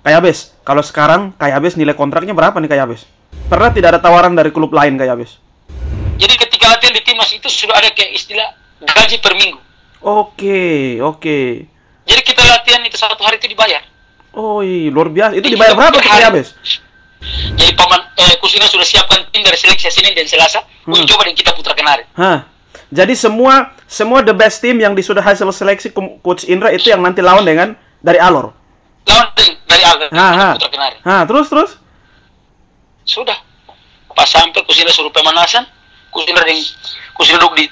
Kak Yabes, kalau sekarang Kak Yabes nilai kontraknya berapa nih Kak Yabes? Pernah tidak ada tawaran dari klub lain Kak Yabes? Jadi ketika latihan di timnas itu sudah ada kayak istilah gaji per minggu. Oke, oke. Jadi kita latihan itu 1 hari itu dibayar. Oh iya, luar biasa. Itu dibayar berapa tuh Kak Yabes? Jadi Kusina sudah siapkan tim dari seleksi Senin dan Selasa untuk coba dan kita putra kemarin. Hah. Jadi semua the best team yang sudah hasil seleksi Coach Indra itu yang nanti lawan dengan dari Alor. Lawan dari Alor putra kemarin. Terus? Sudah. Pas sampai Kusina suruh pemanasan, Kusina duduk di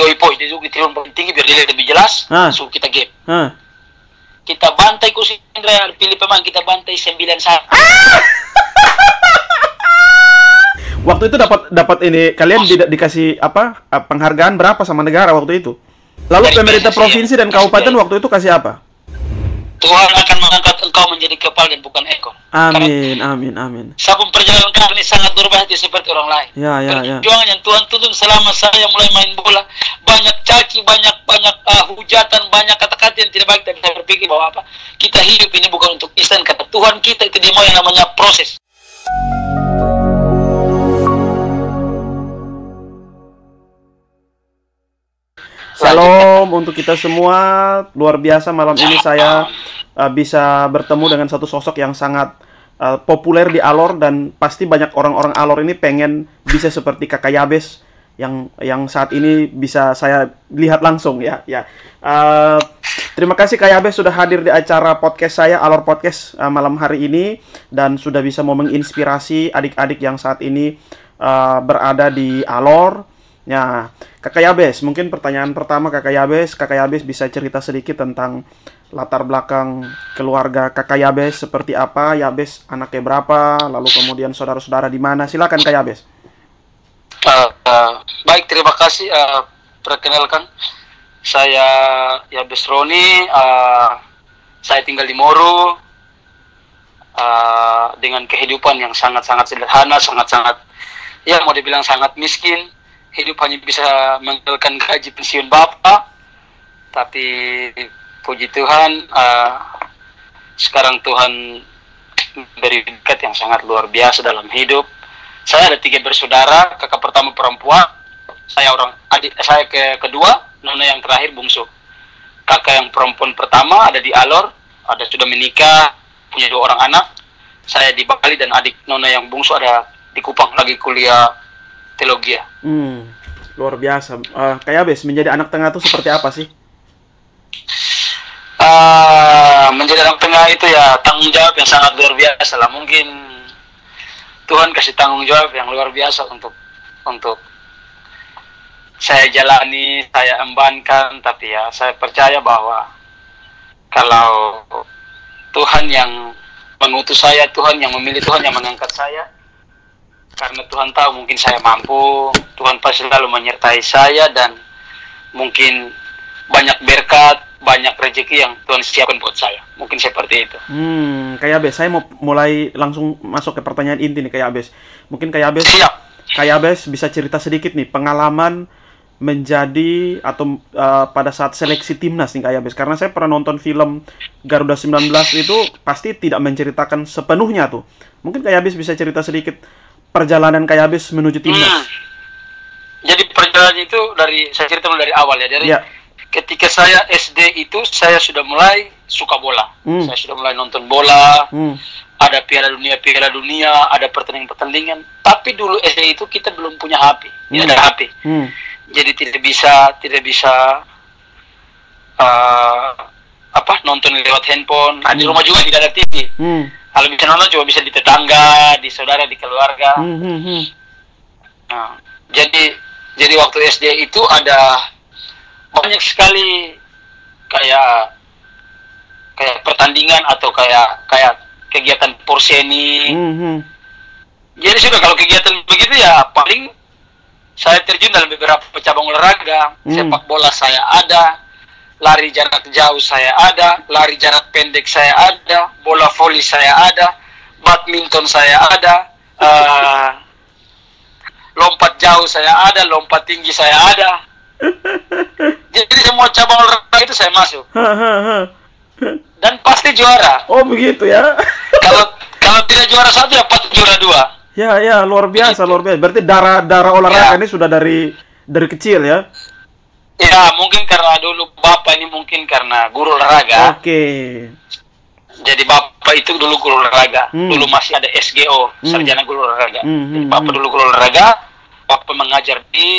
Oipoi, dia duduk di tribun paling tinggi biar dia lihat lebih jelas. Suruh kita game. Kita bantai Kusina, pilih pemain kita bantai 9-1. Waktu itu dapat ini kalian dikasih apa penghargaan berapa sama negara waktu itu? Lalu dari pemerintah provinsi dan kabupaten waktu itu kasih apa? Tuhan akan mengangkat engkau menjadi kepala dan bukan ekor. Amin, amin. Sabun perjalanan kami sangat berbahaya seperti orang lain. Ya. Perjuangan yang Tuhan tuntun selama saya mulai main bola, banyak caci, banyak hujatan, banyak kata-kata yang tidak baik, dan saya berpikir bahwa kita hidup ini bukan untuk instan, kata Tuhan kita itu dia mau yang namanya proses. Salam untuk kita semua. Luar biasa malam ini saya bisa bertemu dengan satu sosok yang sangat populer di Alor, dan pasti banyak orang-orang Alor ini pengen bisa seperti Kakak Yabes yang saat ini bisa saya lihat langsung ya. Terima kasih Kak Yabes sudah hadir di acara podcast saya, Alor Podcast, malam hari ini, dan sudah bisa mau menginspirasi adik-adik yang saat ini berada di Alor. Ya, Kakak Yabes, mungkin pertanyaan pertama Kakak Yabes bisa cerita sedikit tentang latar belakang keluarga Kakak Yabes seperti apa, Yabes anaknya berapa, lalu kemudian saudara-saudara di mana? Silakan Kak Yabes. Baik, terima kasih. Perkenalkan, saya Yabes Roni. Saya tinggal di Moro dengan kehidupan yang sangat-sangat sederhana, sangat-sangat mau dibilang sangat miskin. Hidup hanya bisa mengandalkan gaji pensiun bapak, tapi puji Tuhan, sekarang Tuhan beri berkat yang sangat luar biasa dalam hidup. Saya ada 3 bersaudara, kakak pertama perempuan, saya kedua, nona yang terakhir bungsu. Kakak yang perempuan pertama ada di Alor, sudah menikah, punya 2 orang anak. Saya di Bali, dan adik nona yang bungsu ada di Kupang lagi kuliah teologi. Luar biasa. Kak Yabes, menjadi anak tengah itu seperti apa sih? Menjadi anak tengah itu ya tanggung jawab yang sangat luar biasa lah. Mungkin Tuhan kasih tanggung jawab yang luar biasa untuk saya jalani, saya embankan. Tapi ya saya percaya bahwa kalau Tuhan yang mengutus saya, Tuhan yang memilih, Tuhan yang mengangkat saya, karena Tuhan tahu mungkin saya mampu, Tuhan pasti selalu menyertai saya, dan mungkin banyak berkat, banyak rezeki yang Tuhan siapkan buat saya. Mungkin seperti itu. Kak Yabes, saya mau mulai langsung masuk ke pertanyaan inti nih Kak Yabes. Mungkin Kak Yabes, Kak Yabes bisa cerita sedikit nih pengalaman menjadi atau pada saat seleksi timnas nih Kak Yabes. Karena saya pernah nonton film Garuda 19 itu pasti tidak menceritakan sepenuhnya tuh. Mungkin Kak Yabes bisa cerita sedikit perjalanan Kak Yabes menuju timnas. Jadi perjalanan itu saya cerita dari awal ya. Dari ketika saya SD itu saya sudah mulai suka bola. Saya sudah mulai nonton bola. Ada piala dunia, ada pertandingan. Tapi dulu SD itu kita belum punya HP, tidak ada HP. Jadi tidak bisa nonton lewat handphone. Di rumah juga tidak ada TV. Kalau bisa nonton cuma bisa di tetangga, di saudara, di keluarga. Nah, jadi waktu SD itu ada banyak sekali kayak pertandingan atau kayak kegiatan porseni. Jadi sudah kalau kegiatan begitu ya paling saya terjun dalam beberapa cabang olahraga. Sepak bola saya ada, lari jarak jauh saya ada, lari jarak pendek saya ada, bola voli saya ada, badminton saya ada, lompat jauh saya ada, lompat tinggi saya ada. Jadi semua cabang olahraga itu saya masuk. Dan pasti juara. Oh begitu ya. juara 1 dapat juara 2. Ya, luar biasa, luar biasa. Berarti darah olahraga ini sudah dari kecil ya? Ya, mungkin karena dulu bapak ini mungkin karena guru olahraga. Oke. Jadi bapak itu dulu guru olahraga. Dulu masih ada SGO, sarjana guru olahraga. Jadi bapak dulu guru olahraga. Bapak mengajar di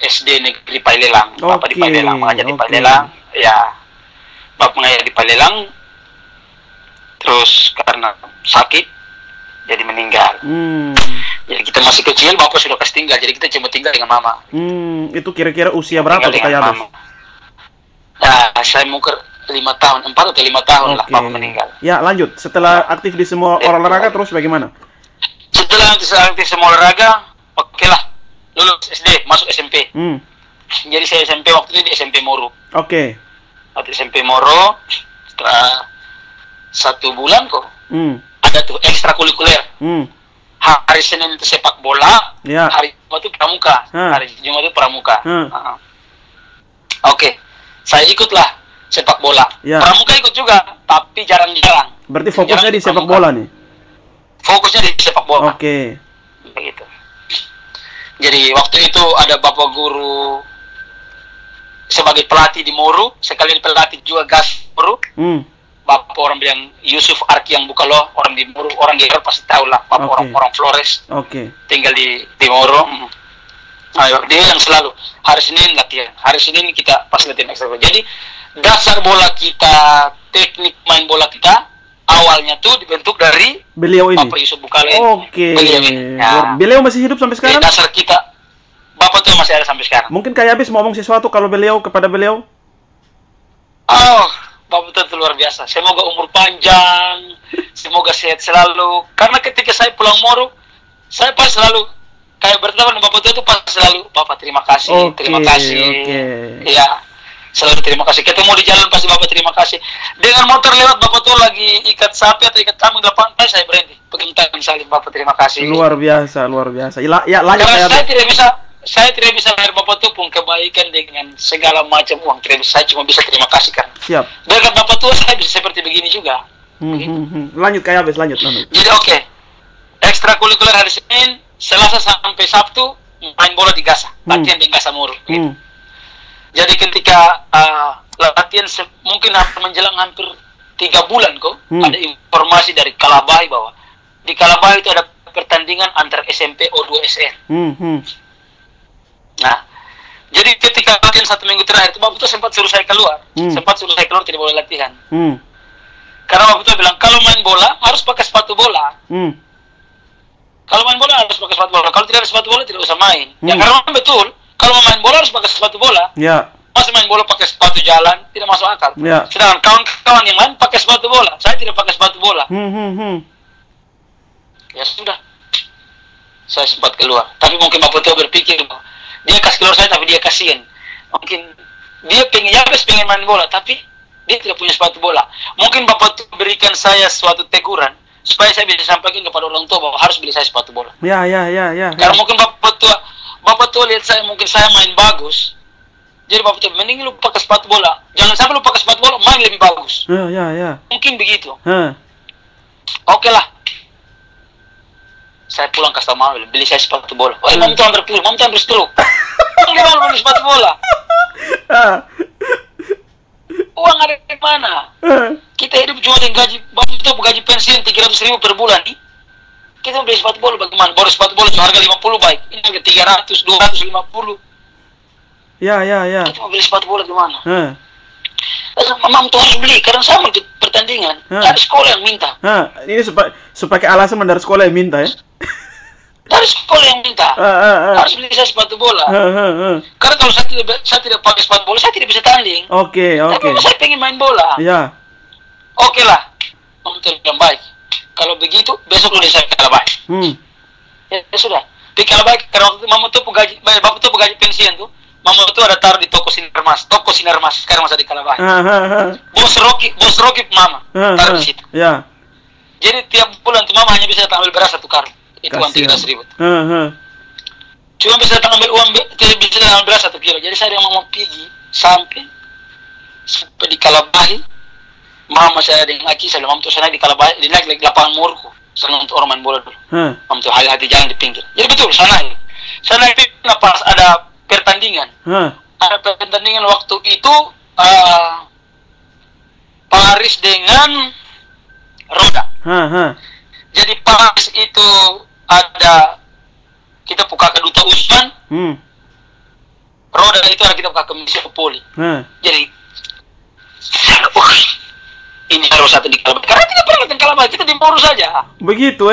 SD Negeri Pailelang. Bapak di Pailelang mengajar di Pailelang. Ya, bapak mengajar di Pailelang. Terus karena sakit jadi meninggal. Jadi kita masih kecil, bapak sudah kasih tinggal. Jadi kita cuma tinggal dengan mama. Itu kira-kira usia berapa tuh kayak Yabes? Nah, saya mau ke 5 tahun, 4 atau 5 tahun lah bapak meninggal. Ya, lanjut. Setelah aktif di semua olahraga terus bagaimana? Setelah aktif semua olahraga, oke lah. Lulus SD, masuk SMP. Jadi saya SMP waktu itu di SMP Moro. Oke. Waktu SMP Moro, setelah 1 bulan kok. Ada tuh ekstrakurikuler. Hari Senin itu sepak bola, hari Jumat itu pramuka. Hari Jumat itu pramuka. Oke, saya ikutlah sepak bola. Pramuka ikut juga, tapi jarang-jarang. Berarti fokusnya di sepak bola nih? Fokusnya di sepak bola. Oke. Begitu. Jadi waktu itu ada bapak guru sebagai pelatih di Moro, sekalian pelatih juga gas Moro. Bapak orang bilang Yusuf Arki yang Bukalo, orang di Moro, orang di pasti tahu lah. Bapak orang Flores, tinggal di Moro. Ayo, dia yang selalu hari Senin latihan. Hari Senin kita pas latihan ekstra. Jadi dasar bola kita, teknik main bola kita awalnya tuh dibentuk dari beliau ini. Bapak Yusuf Bukalo. Beliau ini. Ya. Beliau masih hidup sampai sekarang? Dasar kita, bapak tuh masih ada sampai sekarang. Mungkin kayak habis mau ngomong sesuatu kepada beliau? Bapak itu luar biasa. Semoga umur panjang, semoga sehat selalu. Karena ketika saya pulang Moro, saya pas selalu kayak bertemu dengan bapak itu pas selalu, Bapak terima kasih, terima kasih. Iya, selalu terima kasih. Ketemu di jalan pasti bapak terima kasih. Dengan motor lewat bapak tuh lagi ikat sapi atau ikat kambing di depan, saya berhenti. Pegang tangan salib bapak terima kasih. Luar biasa, luar biasa. Karena saya tidak bisa bayar bapak tuh pun kebaikan dengan segala macam uang. Saya cuma bisa terima kasih kan. Siap. Berkat bapak tua saya bisa seperti begini juga. Lanjut kayak habis, lanjut. Jadi oke. Ekstrakurikuler hari Senin, Selasa sampai Sabtu main bola di Gasa, latihan di Gasa Moro. Jadi ketika latihan mungkin menjelang hampir 3 bulan kok, ada informasi dari Kalabahi bahwa di Kalabahi itu ada pertandingan antar SMP O2 SN. Nah, jadi ketika latihan 1 minggu terakhir itu bapak itu sempat suruh saya keluar, tidak boleh latihan. Karena bapak itu bilang kalau main bola harus pakai sepatu bola. Kalau main bola harus pakai sepatu bola. Kalau tidak ada sepatu bola tidak usah main. Ya karena betul, kalau main bola harus pakai sepatu bola. Masa main bola pakai sepatu jalan tidak masuk akal. Sedangkan kawan-kawan yang lain pakai sepatu bola, saya tidak pakai sepatu bola. Ya sudah, saya sempat keluar. Tapi mungkin bapak itu berpikir dia kasih keluar saya tapi dia kasihan. Mungkin dia pengen main bola tapi dia tidak punya sepatu bola. Mungkin bapak itu berikan saya suatu teguran supaya saya bisa sampaikan kepada orang tua bahwa harus beli saya sepatu bola. Karena mungkin bapak tua lihat saya, mungkin saya main bagus. Jadi bapak tua mending lu pakai sepatu bola. Jangan sampai lu pakai sepatu bola main lebih bagus. Mungkin begitu. Oke lah. Saya pulang kasih mama beli saya sepatu bola. Mama tuh hampir stroke. Gimana beli sepatu bola? Uang ada di mana? Kita hidup cuma dengan gaji, bapak itu gaji pensiun 300.000 per bulan nih. Kita beli sepatu bola bagaimana? Baru sepatu bola cuma harga 50 baik. Ini harga 300, 250. Kita mau beli sepatu bola gimana? Mama tuh harus beli karena sama ikut pertandingan. Dari sekolah yang minta. Ini supaya alasan dari sekolah yang minta ya? Dari sekolah yang minta. Harus beli saya sepatu bola. Karena kalau saya tidak pakai sepatu bola, saya tidak bisa tanding. Tapi saya pengen main bola. Oke lah. Mama tuh bilang baik. Kalau begitu, besok lu saya ke Kalabahi. Ya sudah. Di Kalabahi, karena waktu itu mama tuh bapak tuh gaji pensiun tuh. Mama itu ada taruh di toko Sinar Mas, sekarang masih di Kalabahi. Bos Rocky mama taruh di situ. Jadi tiap bulan tuh mama hanya bisa ambil beras 1 karung. Itu uang 300.000. Cuma bisa ambil uang, tidak bisa ambil beras 1 kilo. Jadi saya dengan mama pergi sampai di Kalabahi. Mama saya dengan Aki, saya mama tuh sana di Kalabahi, di naik lapangan Murku. Senang untuk orang main bola dulu. Untuk hati-hati jalan di pinggir. Jadi betul, sana itu pas ada pertandingan. Ada pertandingan waktu itu Paris dengan Roda. Jadi Paris itu ada kita buka ke Duta Usman. Roda itu ada kita buka ke Misopoli. Jadi ini harus satu di Kalabah. Karena tidak pernah di Kalabah, kita di Moru saja. Begitu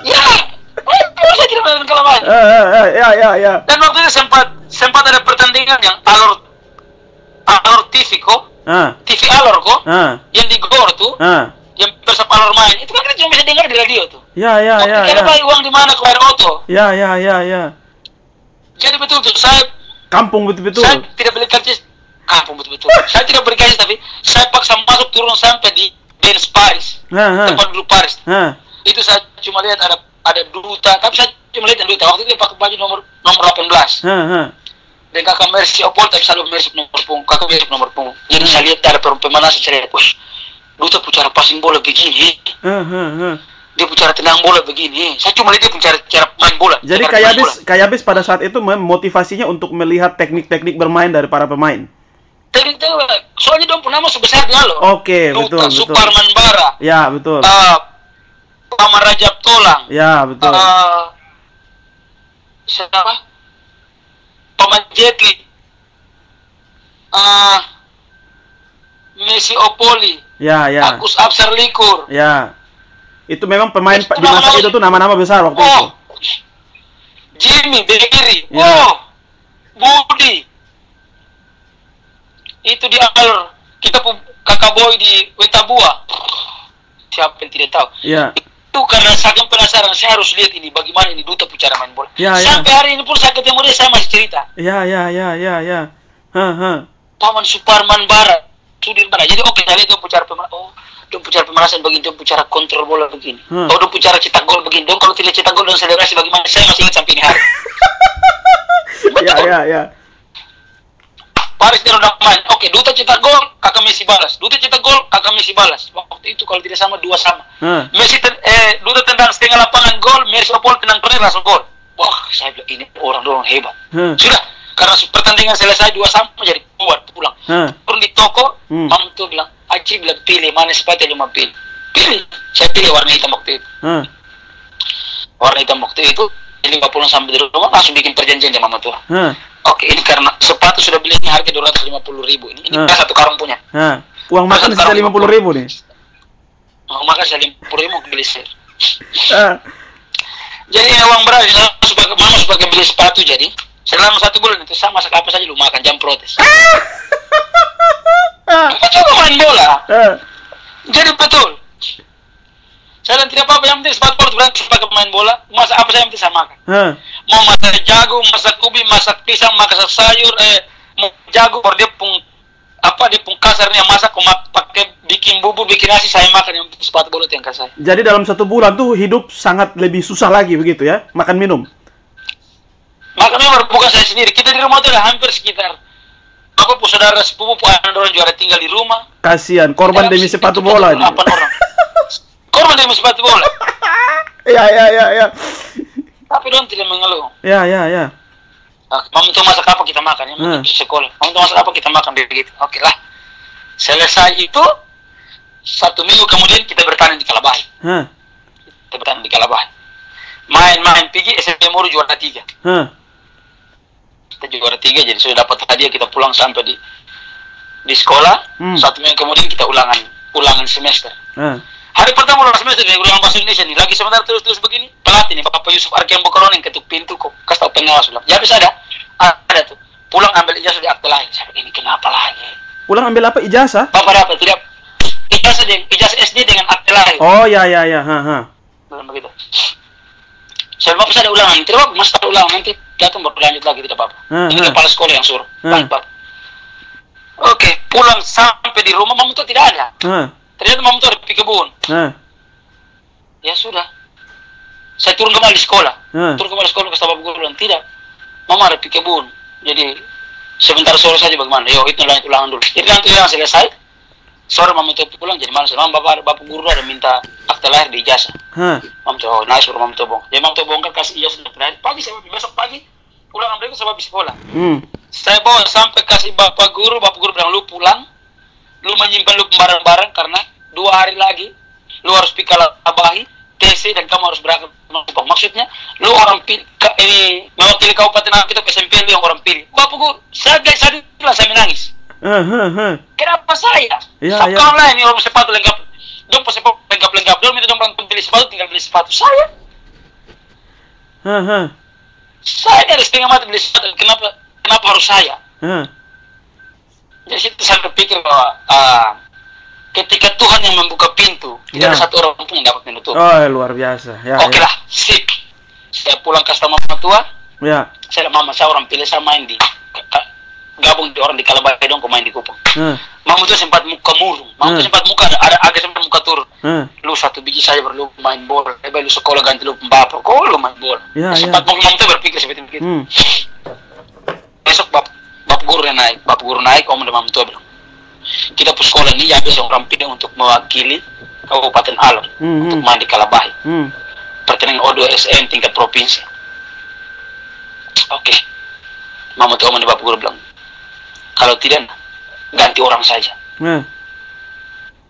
Ya, saya tidak pernah di Kalabah. Ya. Dan waktu itu sempat ada pertandingan yang Alor TV kok. TV Alor kok. Yang di Gor tuh. Yang Persib Alor main. Itu kan kita cuma bisa dengar di radio tuh. Ya. Kalabah uang di mana ke air auto. Ya. Jadi betul tuh, saya kampung betul-betul. Saya tidak beli karcis. Kampung betul-betul. Saya tidak beli karcis, tapi saya paksa masuk turun sampai di Benz Paris. Tempat dulu Paris. Itu saya cuma lihat ada duta, tapi saya cuma lihat duta. Waktu itu dia pakai baju nomor 18. Dan kakak Mercy Opol, tapi selalu Mercy nomor punggung. Kakak Mercy nomor punggung. Jadi saya lihat ada pemanasan, saya lihat, duta pucara passing bola begini. Dia bicara tentang bola begini. Saya cuma lihat dia bicara cara main bola. Jadi kayak habis pada saat itu memotivasinya untuk melihat teknik-teknik bermain dari para pemain. Teknik soalnya dong nama sebesar dia loh. Oke, betul. Suparman Bara. Ya, betul. Pamar Rajab Tolang. Ya, betul. Siapa? Paman Jetli. Messi Opoli. Ya. Agus Absar Likur. Ya. Itu memang pemain di masa itu tuh nama-nama besar waktu itu. Jimmy Begiri. Budi. Itu di Alor. Kita kakak boy di Wetabua. Siapa yang tidak tahu? Ya. Itu karena saking penasaran, saya harus lihat ini bagaimana ini duta bicara main bola. Sampai hari ini pun saya ketemu dia, saya masih cerita. Ya. Paman Suparman Bara, Sudir Bara. Jadi saya lihat dia bicara dia bicara pemanasan begini, dia bicara kontrol bola begini. Dia bicara cetak gol begini. Dong kalau tidak cetak gol dan selebrasi bagaimana? Saya masih ingat sampai ini hari. Ya. Paris dia udah main. Oke, duta cetak gol, kakak Messi balas. Duta cetak gol, kakak Messi balas. Waktu itu kalau tidak sama 2 sama. Messi duta tendang setengah lapangan gol, Messi Opol tendang corner langsung gol. Wah, saya bilang ini orang hebat. Sudah, karena pertandingan selesai 2 sama jadi pulang. Turun di toko, mam tuh bilang, Aci bilang pilih mana sepatu yang mau pilih. Saya pilih warna hitam waktu itu. Warna hitam waktu itu, jadi pulang sampai di rumah langsung bikin perjanjian sama mama tua. Oke, ini karena sepatu sudah belinya harga 250.000 ini. Ini satu karung punya. Uang makan sisa 50.000 nih. Uang makan sisa 50.000 beli share. Jadi uang beras mama sebagai beli sepatu jadi selama 1 bulan itu sama apa saja lu makan jam protes. Aku coba main bola. Jadi betul. Saya dan tidak apa-apa, yang penting sepatu bola berarti sebagai pemain bola, masak apa saja yang penting saya makan. Mau masak jagung, masak ubi, masak pisang, masak sayur, mau jagung, dia pun kasarnya masak, pakai bikin bubur, bikin nasi, saya makan yang penting sepatu bola itu yang kasar. Jadi dalam 1 bulan tuh hidup sangat lebih susah lagi begitu ya, makan minum. Makan minum bukan saya sendiri, kita di rumah itu ada hampir sekitar aku pun saudara sepupu ada orang juga tinggal di rumah. Kasihan, korban demi sepatu bola ini. 8 orang. Korban demi sepatu bola. Ya. Tapi dong tidak mengeluh. Ya. Mama itu masak apa kita makan ya, sekolah. Mama itu masak apa kita makan begitu. Oke lah. Selesai itu 1 minggu kemudian kita bertanding di Kalabah. Kita bertanding di Kalabah. Main pergi SMP Moru juara 3. Kita juara 3 jadi sudah dapat hadiah, kita pulang sampai di sekolah. 1 minggu kemudian kita ulangan semester. Hari pertama ulangan semester nih, ulangan bahasa Indonesia nih, lagi sebentar terus begini, pelatih nih, Bapak Yusuf Arkian Bokolon yang ketuk pintu kok, kasih tau pengawas bilang, ya bisa ada tuh, pulang ambil ijazah di akte lahir. Saya ini kenapa lagi? Pulang ambil apa, ijazah? Bapak dapat tidak? Ijazah SD dengan akte lahir. Oh ya. Belum begitu. Saya bapak saya ada ulangan, tidak apa, mas ada ulangan nanti datang baru lanjut lagi tidak apa-apa. Ini kepala sekolah yang suruh. Bapak. Oke, pulang sampai di rumah mama tuh tidak ada. Ternyata mama tuh ada pergi kebun. Ya sudah. Saya turun kembali sekolah. Turun kembali sekolah ke bapak guru bilang tidak. Mama ada pergi kebun. Jadi sebentar sore saja bagaimana? Yo itu lanjut ulangan dulu. Jadi nanti ulangan selesai. Sore mama tuh pulang jadi malam. Mama bapak guru ada minta akte akte lahir di ijazah. Hah. Mam tuh, nice baru mam tuh bong. Jadi mam tuh bongkar kasih ijazah akte lahir. Pagi saya besok pagi pulang ambil ke sebab sekolah. Saya bawa sampai kasih bapak guru bilang lu pulang, lu menyimpan lu barang-barang karena 2 hari lagi lu harus pergi Kalabahi, TC dan kamu harus berangkat. Maksudnya lu orang pilih ini mewakili kabupaten kita SMP lu yang orang pilih. Bapak guru, saya menangis. Kenapa saya? Ya, ya. Sekolah ini orang sepatu lengkap, dong sepatu lengkap, dong itu dong pilih sepatu tinggal beli sepatu saya. Saya dari setengah mati beli sepatu, kenapa harus saya? Jadi situ saya berpikir bahwa ketika Tuhan yang membuka pintu, tidak ada satu orang pun yang dapat menutup. Oh, luar biasa. Ya, Oke lah, sip. Saya pulang ke sama mama tua. Ya. Saya mama saya orang pilih saya main di gabung di orang di Kalabahi dong, main di Kupang. Mama tuh sempat muka murung, mama tuh sempat muka ada agak sempat muka turun. Lu 1 biji saja perlu main bola, lu sekolah ganti lu bapak, kok lu main bola. Sempat mama tuh berpikir seperti itu. Besok bapak guru naik, om dan mama tuh bilang, kita pun sekolah ini ya bisa orang pilih untuk mewakili Kabupaten Alor untuk main di Kalabahi. Pertandingan O2SN tingkat provinsi. Oke. Mama tuh om dan bapak guru bilang, kalau tidak ganti orang saja.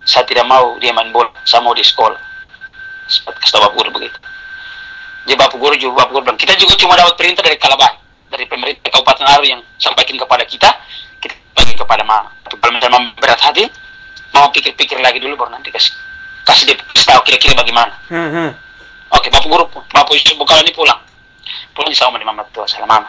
Saya tidak mau dia main bola, saya mau di sekolah. Kata bapak guru begitu. Jadi bapak guru bilang, kita juga cuma dapat perintah dari Kalabahi, dari pemerintah Kabupaten Alor yang sampaikan kepada kita bagi kepada mama. Tapi kalau misalnya mama berat hati, mau pikir-pikir lagi dulu baru nanti kasih dia tahu kira-kira bagaimana. Oke, bapak Yusuf Bukalani pulang sama mama tua, salah mama.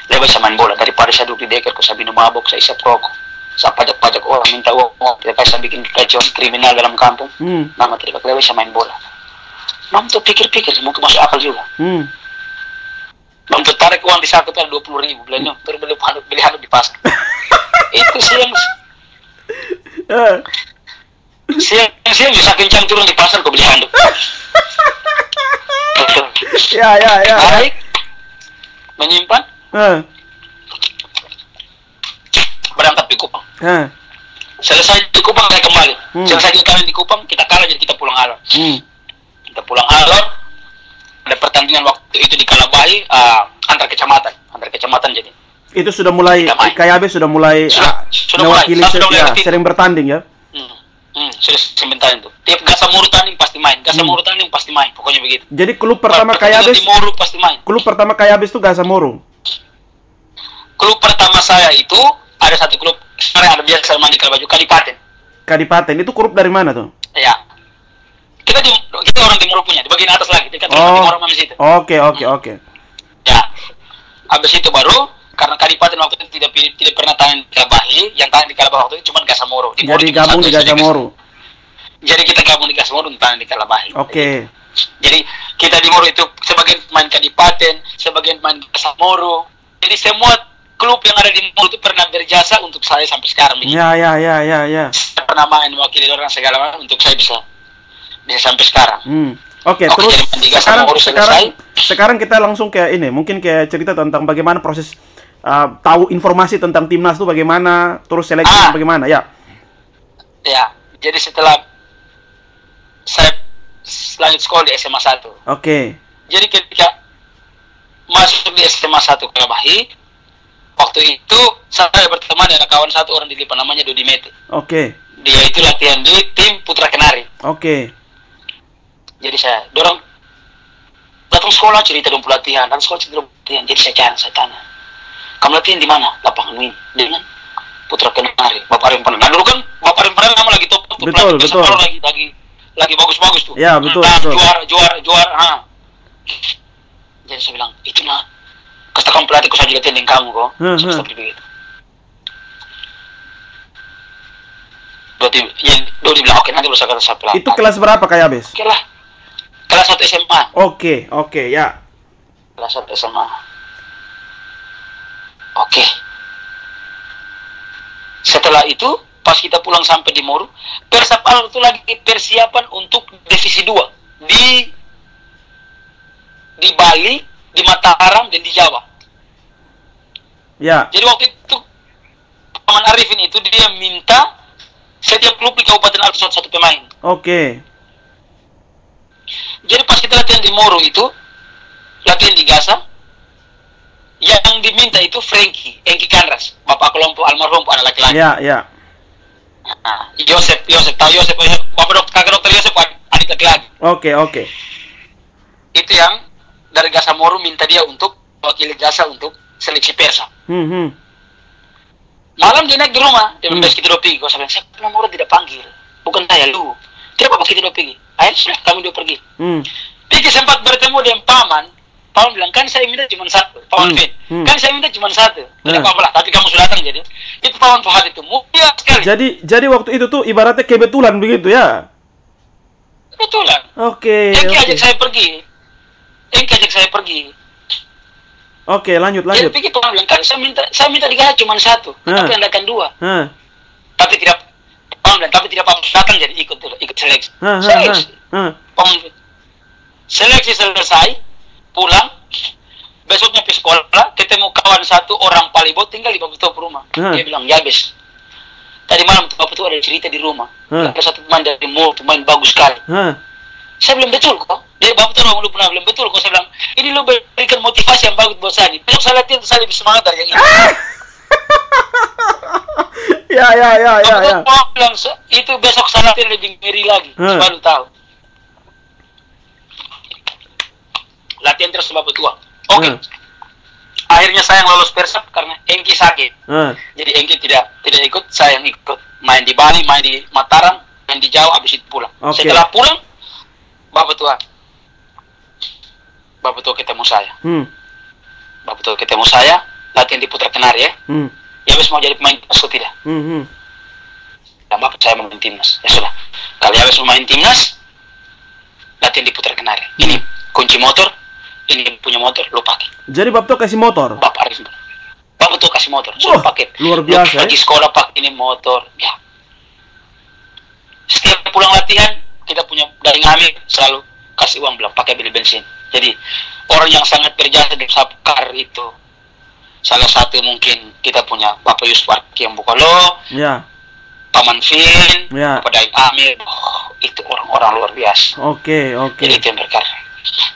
Lebih bisa main bola daripada saya duduk di deker, saya minum mabok, saya isap rokok, saya pajak orang minta uang, tidak saya bikin kacauan kriminal dalam kampung. Mama tidak lebih bisa main bola. Mama tuh pikir-pikir, mungkin masuk akal juga. Mama tuh tarik uang di saku tuh 20.000, belanja terus beli handuk di pasar. Itu siang bisa kencang turun di pasar kau beli handuk. Ya. Tarik, menyimpan. Berangkat di Kupang. Selesai di Kupang saya kembali. Selesai kita di Kupang, kita kalah jadi kita pulang Alor. Kita pulang Alor. Ada pertandingan waktu itu di Kalabahi antar kecamatan jadi. Itu sudah mulai KYB sudah mulai mewakili sering bertanding ya. Sudah sebentar itu. Tiap Gasamuru tanding pasti main, pokoknya begitu. Jadi klub pertama KYB pasti main. Klub pertama KYB itu Gasamuru. Klub pertama saya itu ada satu klub sekarang ada biasa main di Kalabaju, Kadipaten. Itu klub dari mana tuh? Ya. Kita orang Timur punya, di bagian atas lagi, dekat Timur Mami situ. Oke. Ya. Habis itu baru karena Kadipaten waktu itu tidak pernah tanding di Kalabahi, yang tanding di Kalabahi waktu itu cuma Gasamuru. Jadi gabung di Gasamuru. Jadi kita gabung di Gasamuru untuk tanding di Kalabahi. Oke. Jadi kita di Moro itu sebagian main Kadipaten, sebagian main Gasamuru. Jadi semua klub yang ada di Moro itu pernah berjasa untuk saya sampai sekarang. Ya. Saya pernah main mewakili orang segala macam untuk saya bisa sampai sekarang. Oke, terus sekarang kita langsung ke ini, mungkin kayak cerita tentang bagaimana proses tahu informasi tentang timnas itu bagaimana, terus seleksi bagaimana, ya. Ya, jadi setelah saya lanjut sekolah di SMA 1. Oke. Jadi ketika masuk di SMA 1 Kalabahi, waktu itu saya berteman dengan kawan satu orang di Lipa namanya Dodi Mete. Oke. Dia itu latihan di tim Putra Kenari. Oke. Jadi saya dorong datang sekolah cerita dong pelatihan, jadi saya tanya, kamu latihan di mana? Lapangan ini dengan Putra Kenari. Bapak Arifin pernah. Nah dulu kan Bapak Arifin pernah nama lagi top. Betul. Lagi bagus tuh. Ya betul. Juara. Jadi saya bilang itu mah katakan pelatihku saya juga tending kamu kok. Seperti begitu. Dodi bilang oke nanti bisa kata saya pelatih. Itu kelas berapa kayak Abes? Oke lah. Kelas 1 SMA. Oke, ya. Kelas 1 SMA. Oke. Setelah itu, pas kita pulang sampai di Moro, Persib Alor itu lagi persiapan untuk divisi 2 di Bali, di Mataram dan di Jawa. Ya. Jadi waktu itu Paman Arifin itu dia minta setiap klub di Kabupaten Alor satu pemain. Oke. latihan di Moro itu, latihan di Gaza, yang diminta itu Engki Kanras, bapak kelompok almarhum anak laki-laki. Ya, ya. Nah, Yosef, tahu Yosef, kakak dokter Yosef adik laki-laki. Oke. Itu yang dari Gaza Moro minta dia untuk wakili Gaza untuk seleksi persa. Malam dia naik di rumah, dia bilang kita udah pergi. Saya bilang, saya Moro tidak panggil, bukan saya lu. Kenapa kita udah pergi? Akhirnya kami udah pergi. Pergi sempat bertemu dengan paman bilang, kan saya minta cuma satu, Paman Vin. Kan saya minta cuma satu. Tidak apa-apa lah, tapi kamu sudah datang jadi. Itu Paman Fuad itu mulia sekali. Jadi waktu itu tuh ibaratnya kebetulan begitu ya? Kebetulan. Oke. Engki ajak saya pergi. Oke, lanjut. Jadi pikir Paman bilang, kan saya minta digaji cuma satu, tapi anda akan dua. Tapi tidak, Paman bilang, tapi tidak apa-apa datang jadi ikut seleksi. Paman seleksi selesai. Pulang, besoknya ke sekolah, ketemu kawan satu orang Palibo tinggal di Bapak Tua rumah. Dia bilang, ya bes, tadi malam Bapak Tua ada cerita di rumah. Ada satu pemain dari Moro, pemain bagus sekali. Saya bilang, betul kok. Dia Bapak Tua lu pernah bilang, betul kok. Saya bilang, ini lu berikan motivasi yang bagus buat saya. Besok saya latihan, saya lebih semangat dari yang ini. Ya. Bapak bilang, itu besok saya latihan lebih ngeri lagi. Supaya lu tahu. Latihan terus Bapak Tua. Oke. Akhirnya saya yang lolos persap karena Engki sakit. Jadi Engki tidak ikut, saya yang ikut. Main di Bali, main di Mataram, main di Jawa, habis itu pulang. Setelah pulang, Bapak Tua ketemu saya. Bapak Tua ketemu saya, latihan di Putra Kenari ya. Ya habis mau jadi pemain timnas atau tidak? Dan Bapak saya mau main timnas. Ya sudah. Kalau habis mau main timnas, latihan di Putra Kenari. Ini kunci motor. Ini punya motor, lo pakai. Jadi Bapak Tua kasih motor? Bapak Tua kasih motor, suruh pakai. Luar biasa. Pergi sekolah pakai ini motor, ya. Setiap pulang latihan, kita punya dari Amir selalu kasih uang bilang pakai beli bensin. Jadi orang yang sangat berjasa di Sapkar itu, salah satu mungkin kita punya Bapak Yusuf Arki yang Bukalo, Paman Vin, Bapak Daim Amir, itu orang-orang luar biasa. Oke. Jadi itu yang berkar.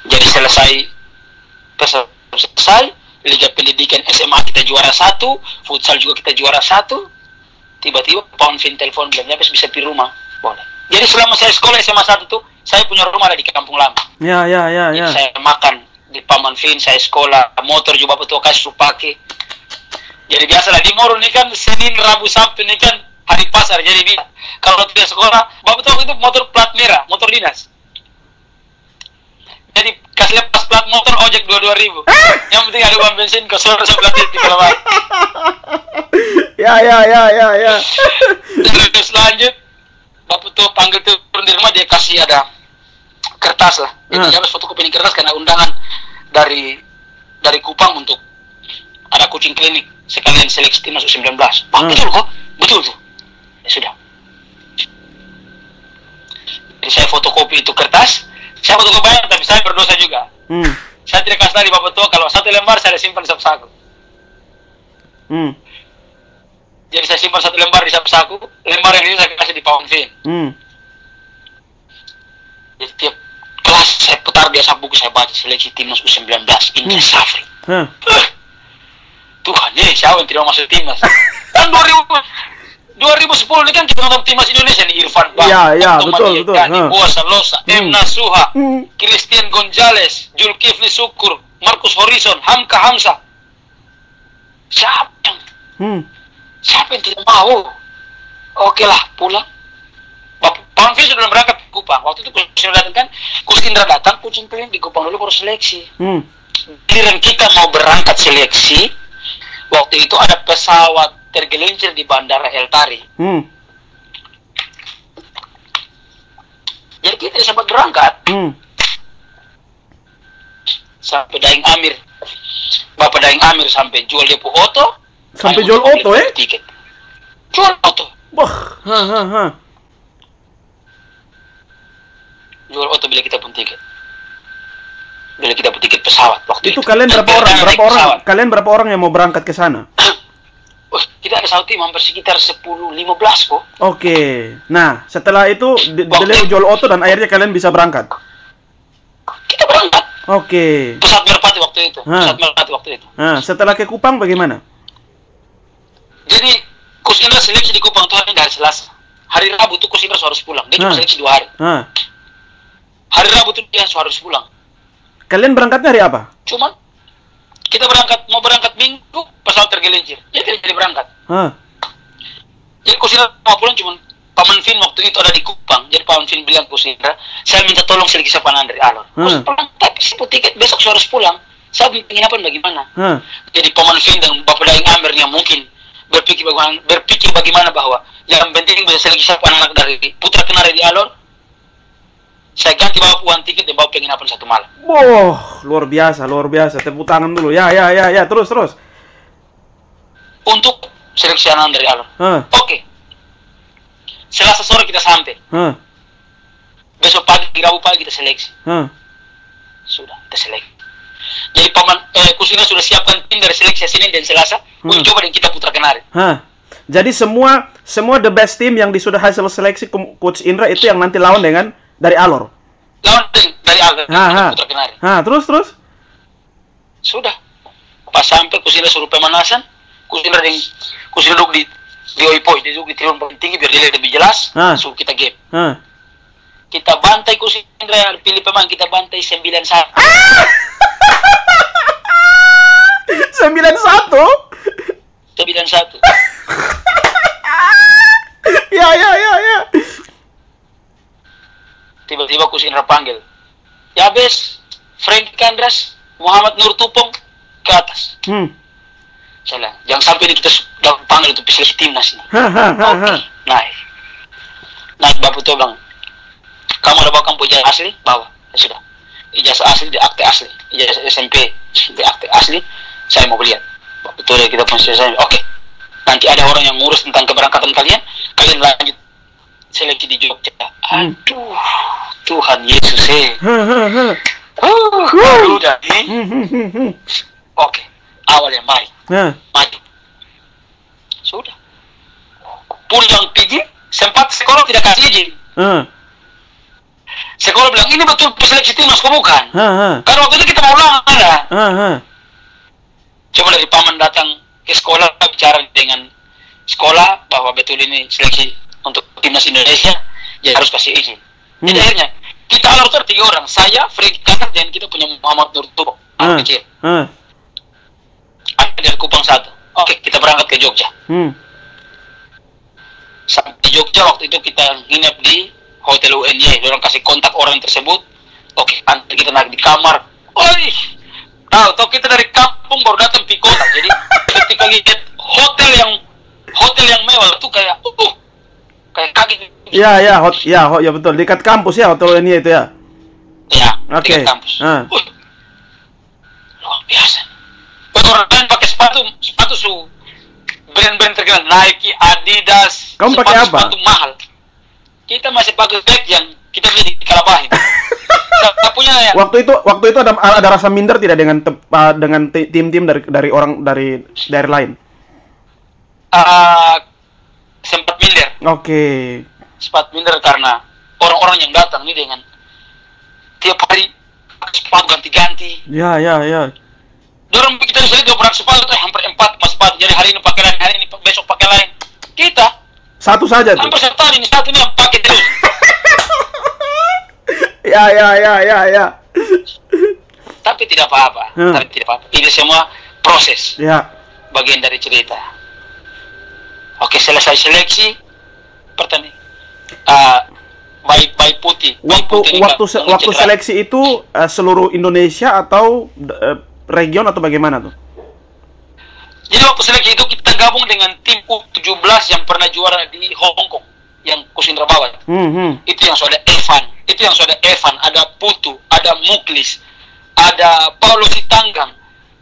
Jadi selesai Liga Pendidikan SMA kita juara 1, futsal juga kita juara 1. Tiba-tiba Paman Vin telepon bilang, ya bisa di rumah, boleh. Jadi selama saya sekolah SMA 1 tuh, saya punya rumah ada di Kampung Lama. Ya. Jadi saya makan di Paman Vin, saya sekolah, motor juga Bapak Tua kasih pakai. Jadi biasalah di Moro ini kan Senin, Rabu, Sabtu ini kan hari pasar. Jadi kalau tidak sekolah, Bapak Tua itu motor plat merah, motor dinas. Jadi kasih lepas plat motor ojek 22.000. Yang penting ada uang bensin ke sore sebelah di keluar. Ya. Terus lanjut, Bapak Tua panggil turun di rumah, dia kasih ada kertas lah. Jadi harus fotokopi ini kertas karena undangan dari Kupang untuk ada coaching klinik sekalian seleksi timnas U19. Betul kok, betul tuh. Ya sudah. Jadi saya fotokopi itu kertas. Saya fotokopi banyak, tapi saya berdosa juga. Saya tidak kasih tahu di Bapak Tua kalau satu lembar saya simpan di saku. Jadi saya simpan satu lembar di saku, lembar yang ini saya kasih di Paman Vin. Jadi tiap kelas saya putar biasa buku, saya baca seleksi timnas U19 Indra Safri. Tuhan, ini siapa yang tidak masuk timnas? Kan 2010 ini kan kita nonton timnas Indonesia nih, Irfan Bang, betul. Bosa Losa, Emna Suha, Christian Gonzalez, Julkifli Syukur, Marcus Horizon, Hamka Hamzah. Siapa yang tidak mau? Oke lah, pulang. Paman Vin sudah berangkat ke Kupang. Waktu itu sudah datang kan, Coach Indra datang, kucing keliling di Kupang dulu baru seleksi. Giliran kita mau berangkat seleksi, waktu itu ada pesawat tergelincir di Bandara El Tari. Jadi kita sempat berangkat. Sampai Daeng Amir. Bapak Daeng Amir sampai jual depo oto. Sampai jual oto tiket. Jual oto. Jual oto bila kita pun tiket. Bila kita pun tiket pesawat waktu itu. Kalian berapa orang? Kalian berapa orang yang mau berangkat ke sana? Kita ada satu tim hampir sekitar 10-15 kok. Oke. Nah, setelah itu beliau jual oto dan akhirnya kalian bisa berangkat. Kita berangkat Oke. Pusat Merpati waktu itu. Pusat Merpati waktu itu. Setelah ke Kupang bagaimana? Jadi Coach Indra seleksi di Kupang itu hari Selasa. Hari Rabu tuh Coach Indra harus pulang. Dia cuma seleksi 2 hari. Hari Rabu tuh dia harus pulang. Kalian berangkatnya hari apa? Cuman kita mau berangkat Minggu, pesawat tergelincir. Dia tidak jadi berangkat. Jadi Coach Indra mau pulang, cuman Paman Vin waktu itu ada di Kupang. Jadi Paman Vin bilang ke Coach Indra, saya minta tolong seleksi Sapanan dari Alor. Tapi saya tiket besok saya harus pulang. Saya penginapan bagaimana? Jadi Paman Vin dan Bapak Daeng Amer yang mungkin berpikir bagaimana bahwa yang penting bisa seleksi Sapanan anak dari Putra Kenari di Alor. Saya ganti bawa uang tiket dan bawa penginapan 1 malam. Luar biasa, luar biasa. Tepuk tangan dulu. Ya, terus. Untuk seleksi anak dari Alor. Oke. Selasa sore kita sampai. Besok pagi, Rabu pagi kita seleksi. Sudah, kita seleksi. Jadi Kusina sudah siapkan tim dari seleksi Senin dan Selasa untuk coba dengan kita Putra Kenari. Jadi semua the best team yang sudah hasil seleksi Coach Indra itu yang nanti lawan dengan dari Alor. Lawan dari Alor. Putra Kenari. Terus? Sudah. Pas sampai Coach Indra suruh pemanasan, Coach Indra duduk di Oipoi, dia duduk di tribun paling tinggi biar dia lebih jelas. Suruh kita game. Kita bantai Coach Indra, pilih pemain, kita bantai 9-1. 9-1? 9-1. Ya. Tiba-tiba Coach Indra panggil. Ya bes, Frank Kandras, Muhammad Nur Tupong ke atas. Saya bilang, jangan sampai ini kita panggil untuk seleksi timnas ini. Naik Bapak itu bilang, kamu ada bawa kamu ijazah asli? Bawa. Ya sudah. Ijazah asli di akte asli. Ijazah SMP di akte asli. Saya mau lihat. Bapak itu kita pun selesai. Oke. Nanti ada orang yang ngurus tentang keberangkatan kalian. Kalian lanjut seleksi di Jogja. Aduh, Tuhan Yesus. Udah nih. Oke. Awal yang baik. Maju. Sudah. Pulang pergi. Sempat sekolah tidak kasih izin. Sekolah bilang, ini betul seleksi timnas kok bukan? Karena waktu itu kita mau ulang ada. Coba dari paman datang ke sekolah, bicara dengan sekolah bahwa betul ini seleksi untuk timnas Indonesia, ya harus kasih izin. Jadi akhirnya kita Alor 3 orang, saya, Frank Kandras, dan kita punya Muhammad Nur Tupong, anak kecil. Ada dari Kupang 1. Oke, kita berangkat ke Jogja. Sampai Jogja waktu itu kita nginep di Hotel UNY. Orang kasih kontak orang tersebut. Oke, nanti kita naik di kamar. Tahu kita dari kampung baru datang di kota. Jadi ketika lihat hotel yang mewah itu kayak kaget. Ya betul. Dekat kampus ya Hotel UNY itu ya. Ya, dekat kampus. Luar biasa. Orang lain pakai sepatu brand-brand terkenal, Nike, Adidas. Kamu pakai apa? Sepatu mahal. Kita masih pakai bag yang kita beli di Kalabahin. Punya ya. Waktu itu ada rasa minder tidak dengan tim-tim dari orang dari daerah lain? Sempat minder. Oke. Sempat minder karena orang-orang yang datang nih dengan tiap hari sepatu ganti-ganti. Ya. Dorong kita bisa lihat beberapa sepatu hampir 4 sepatu. Jadi hari ini pakai lain, hari ini besok pakai lain. Kita satu saja tuh. Hampir setahun ini satu yang pakai terus. Ya. Tapi tidak apa-apa. Ini semua proses. Ya. Bagian dari cerita. Oke, selesai seleksi. Pertandingan. Baik putih. Waktu seleksi itu seluruh Indonesia atau region atau bagaimana tuh? Jadi waktu seleksi itu kita gabung dengan tim U17 yang pernah juara di Hong Kong, yang Coach Indra bawa. Itu yang sudah Evan, ada Putu, ada Muklis, ada Paulo Sitanggang,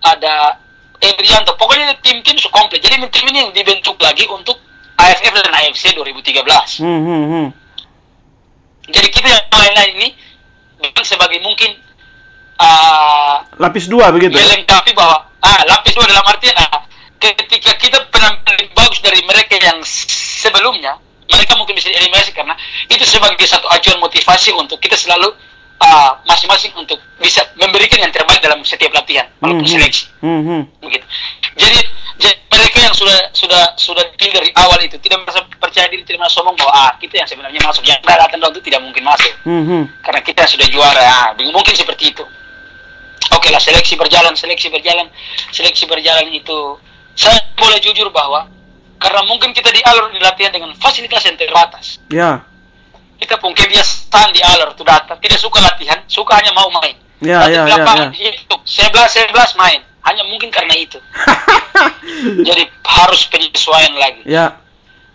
ada Adrianto. Pokoknya tim-tim sudah komplit. Jadi tim ini yang dibentuk lagi untuk AFF dan AFC 2013. Jadi kita yang lain-lain ini sebagai mungkin lapis 2 begitu. Melengkapi bahwa lapis 2 dalam artian ketika kita penampilan bagus dari mereka yang sebelumnya, mereka mungkin bisa eliminasi karena itu sebagai satu acuan motivasi untuk kita selalu masing-masing untuk bisa memberikan yang terbaik dalam setiap latihan walaupun seleksi. Begitu. Jadi mereka yang sudah dipilih dari awal itu tidak merasa percaya diri, tidak merasa sombong bahwa kita yang sebenarnya masuk, yang datang itu tidak mungkin masuk karena kita sudah juara. Mungkin seperti itu. Oke lah, seleksi berjalan itu saya boleh jujur bahwa karena mungkin kita di alur di latihan dengan fasilitas yang terbatas. Ya. Kita pun kebiasaan di alur itu datang, tidak suka latihan, suka hanya mau main. Ya. 11 main, hanya mungkin karena itu. Jadi harus penyesuaian lagi. Ya.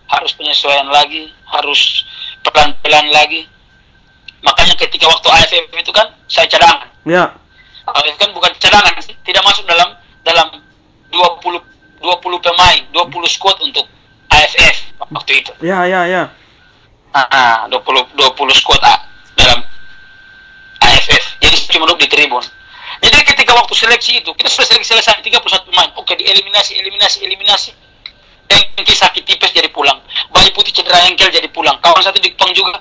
Harus penyesuaian lagi, harus pelan-pelan lagi. Makanya ketika waktu AFF itu kan saya cadangan. Ya. AFF kan bukan cadangan, tidak masuk dalam 20 pemain, 20 squad untuk AFF waktu itu. Ya. 20 squad dalam AFF. Jadi cuma duduk di tribun. Jadi ketika waktu seleksi itu kita sudah seleksi selesai 31 pemain. Oke, eliminasi. Engkel sakit tipes jadi pulang. Bayi putih cedera engkel jadi pulang. Kawan satu di Jepang juga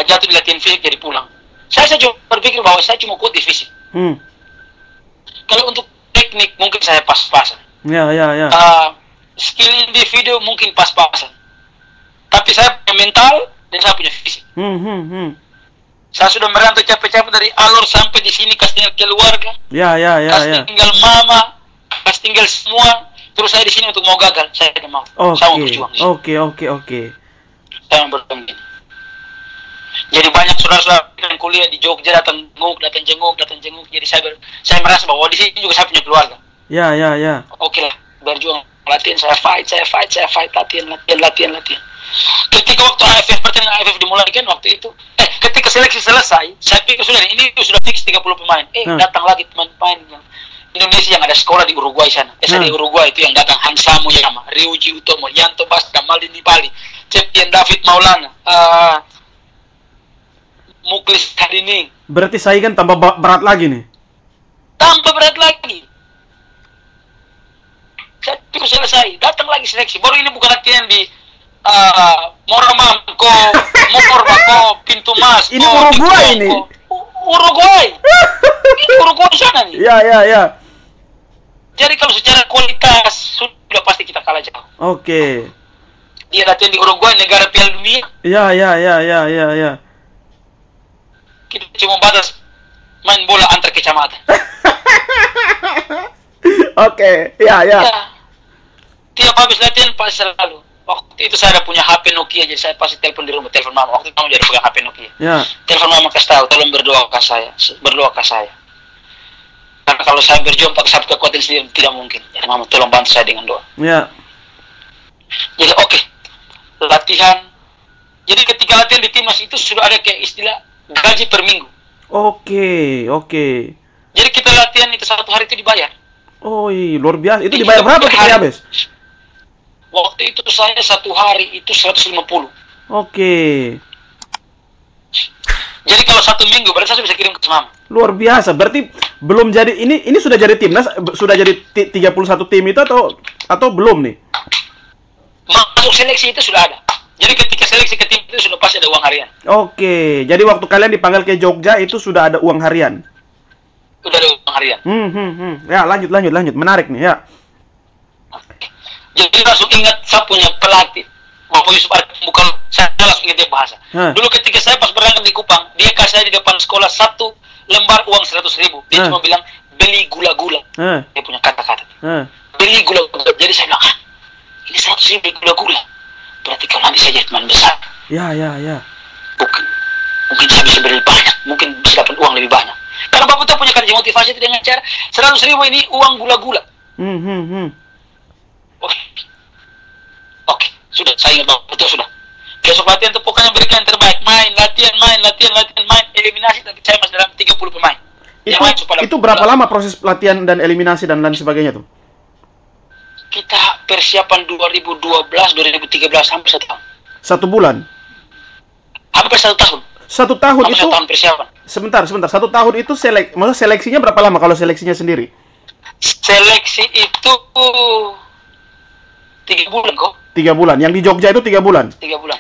jatuh di latihan fisik jadi pulang. Saya cuma berpikir bahwa saya cuma kuat di fisik. Kalau untuk teknik mungkin saya pas-pasan. Ya. Skill individu mungkin pas-pasan. Tapi saya punya mental dan saya punya fisik. Saya sudah merantau capek-capek dari alur sampai di sini, kasih tinggal keluarga. Ya. Kasih tinggal mama, kasih tinggal semua. Terus saya di sini untuk mau gagal, saya tidak mau. Saya mau berjuang. Oke. Saya mau berjuang. Jadi banyak saudara-saudara yang kuliah di Jogja datang jenguk. Jadi saya merasa bahwa di sini juga saya punya keluarga. Ya. Oke lah, berjuang, latihan, saya fight, latihan. Ketika waktu pertandingan AFF dimulai kan waktu itu, ketika seleksi selesai, saya pikir ini sudah fix 30 pemain. Datang lagi pemain Indonesia yang ada sekolah di Uruguay sana. Di Uruguai itu yang datang Hansa Muyama, Ryuji Utomo, Yanto Basta, Maldini Bali, Cepian David Maulana, Muklis Hadining. Berarti saya kan tambah berat lagi nih. Tambah berat lagi. Saya pikir selesai, datang lagi seleksi. Baru ini bukan latihan di Moramamko, Pintu Mas. Ini Uruguay ini. Uruguay. Ini Uruguay sana nih. Ya. Jadi kalau secara kualitas sudah pasti kita kalah jauh. Oke. Dia latihan di Uruguay, negara Piala Dunia. Ya. Kita cuma batas main bola antar kecamatan. Oke. Ya. Tiap habis latihan pasti selalu. Waktu itu saya ada punya HP Nokia, jadi saya pasti telepon di rumah, telepon mama. Waktu itu kamu jadi pegang HP Nokia. Ya. Telepon mama kasih tahu, tolong berdoa ke saya. Karena kalau saya berjuang pakai satu kekuatan sendiri tidak mungkin. Ya, mama tolong bantu saya dengan doa. Ya. Jadi oke. Latihan. Jadi ketika latihan di timnas itu sudah ada kayak istilah gaji per minggu. Oke. Jadi kita latihan itu satu hari itu dibayar. Oh iya, luar biasa. Itu dibayar berapa tuh hari habis? Waktu itu saya satu hari itu 150. Oke. Jadi kalau satu minggu berarti saya bisa kirim ke mama. Luar biasa. Berarti belum jadi ini sudah jadi timnas, sudah jadi 31 tim itu atau belum nih? Masuk seleksi itu sudah ada. Jadi ketika seleksi ke tim itu sudah pasti ada uang harian. Oke. Jadi waktu kalian dipanggil ke Jogja itu sudah ada uang harian. Sudah ada uang harian. Ya, lanjut. Menarik nih, ya. Jadi langsung ingat saya punya pelatih Bapak Yusuf Arif, bukan saya langsung ingat dia bahasa. Dulu ketika saya pas berangkat di Kupang, dia kasih saya di depan sekolah 1 lembar uang 100.000. Dia cuma bilang beli gula-gula. Dia punya kata-kata. Beli gula-gula. Jadi saya bilang, ini 100.000 beli gula-gula. Berarti kalau nanti saya jadi teman besar. Ya. Mungkin saya bisa beli banyak, mungkin bisa dapat uang lebih banyak. Karena Bapak itu punya kerja motivasi dengan cara 100.000 ini uang gula-gula. Oke, sudah saya ingat betul sudah. Besok latihan itu pokoknya berikan yang terbaik. Main, latihan, eliminasi, tapi saya masih dalam 30 pemain. Itu berapa lama proses latihan dan eliminasi dan lain sebagainya tuh? Kita persiapan 2012, 2013 hampir 1 tahun. 1 bulan? Hampir 1 tahun. 1 tahun hampir itu? 1 tahun persiapan. Sebentar. 1 tahun itu maksudnya seleksinya berapa lama kalau seleksinya sendiri? Seleksi itu 3 bulan kok. 3 bulan. Yang di Jogja itu 3 bulan? 3 bulan.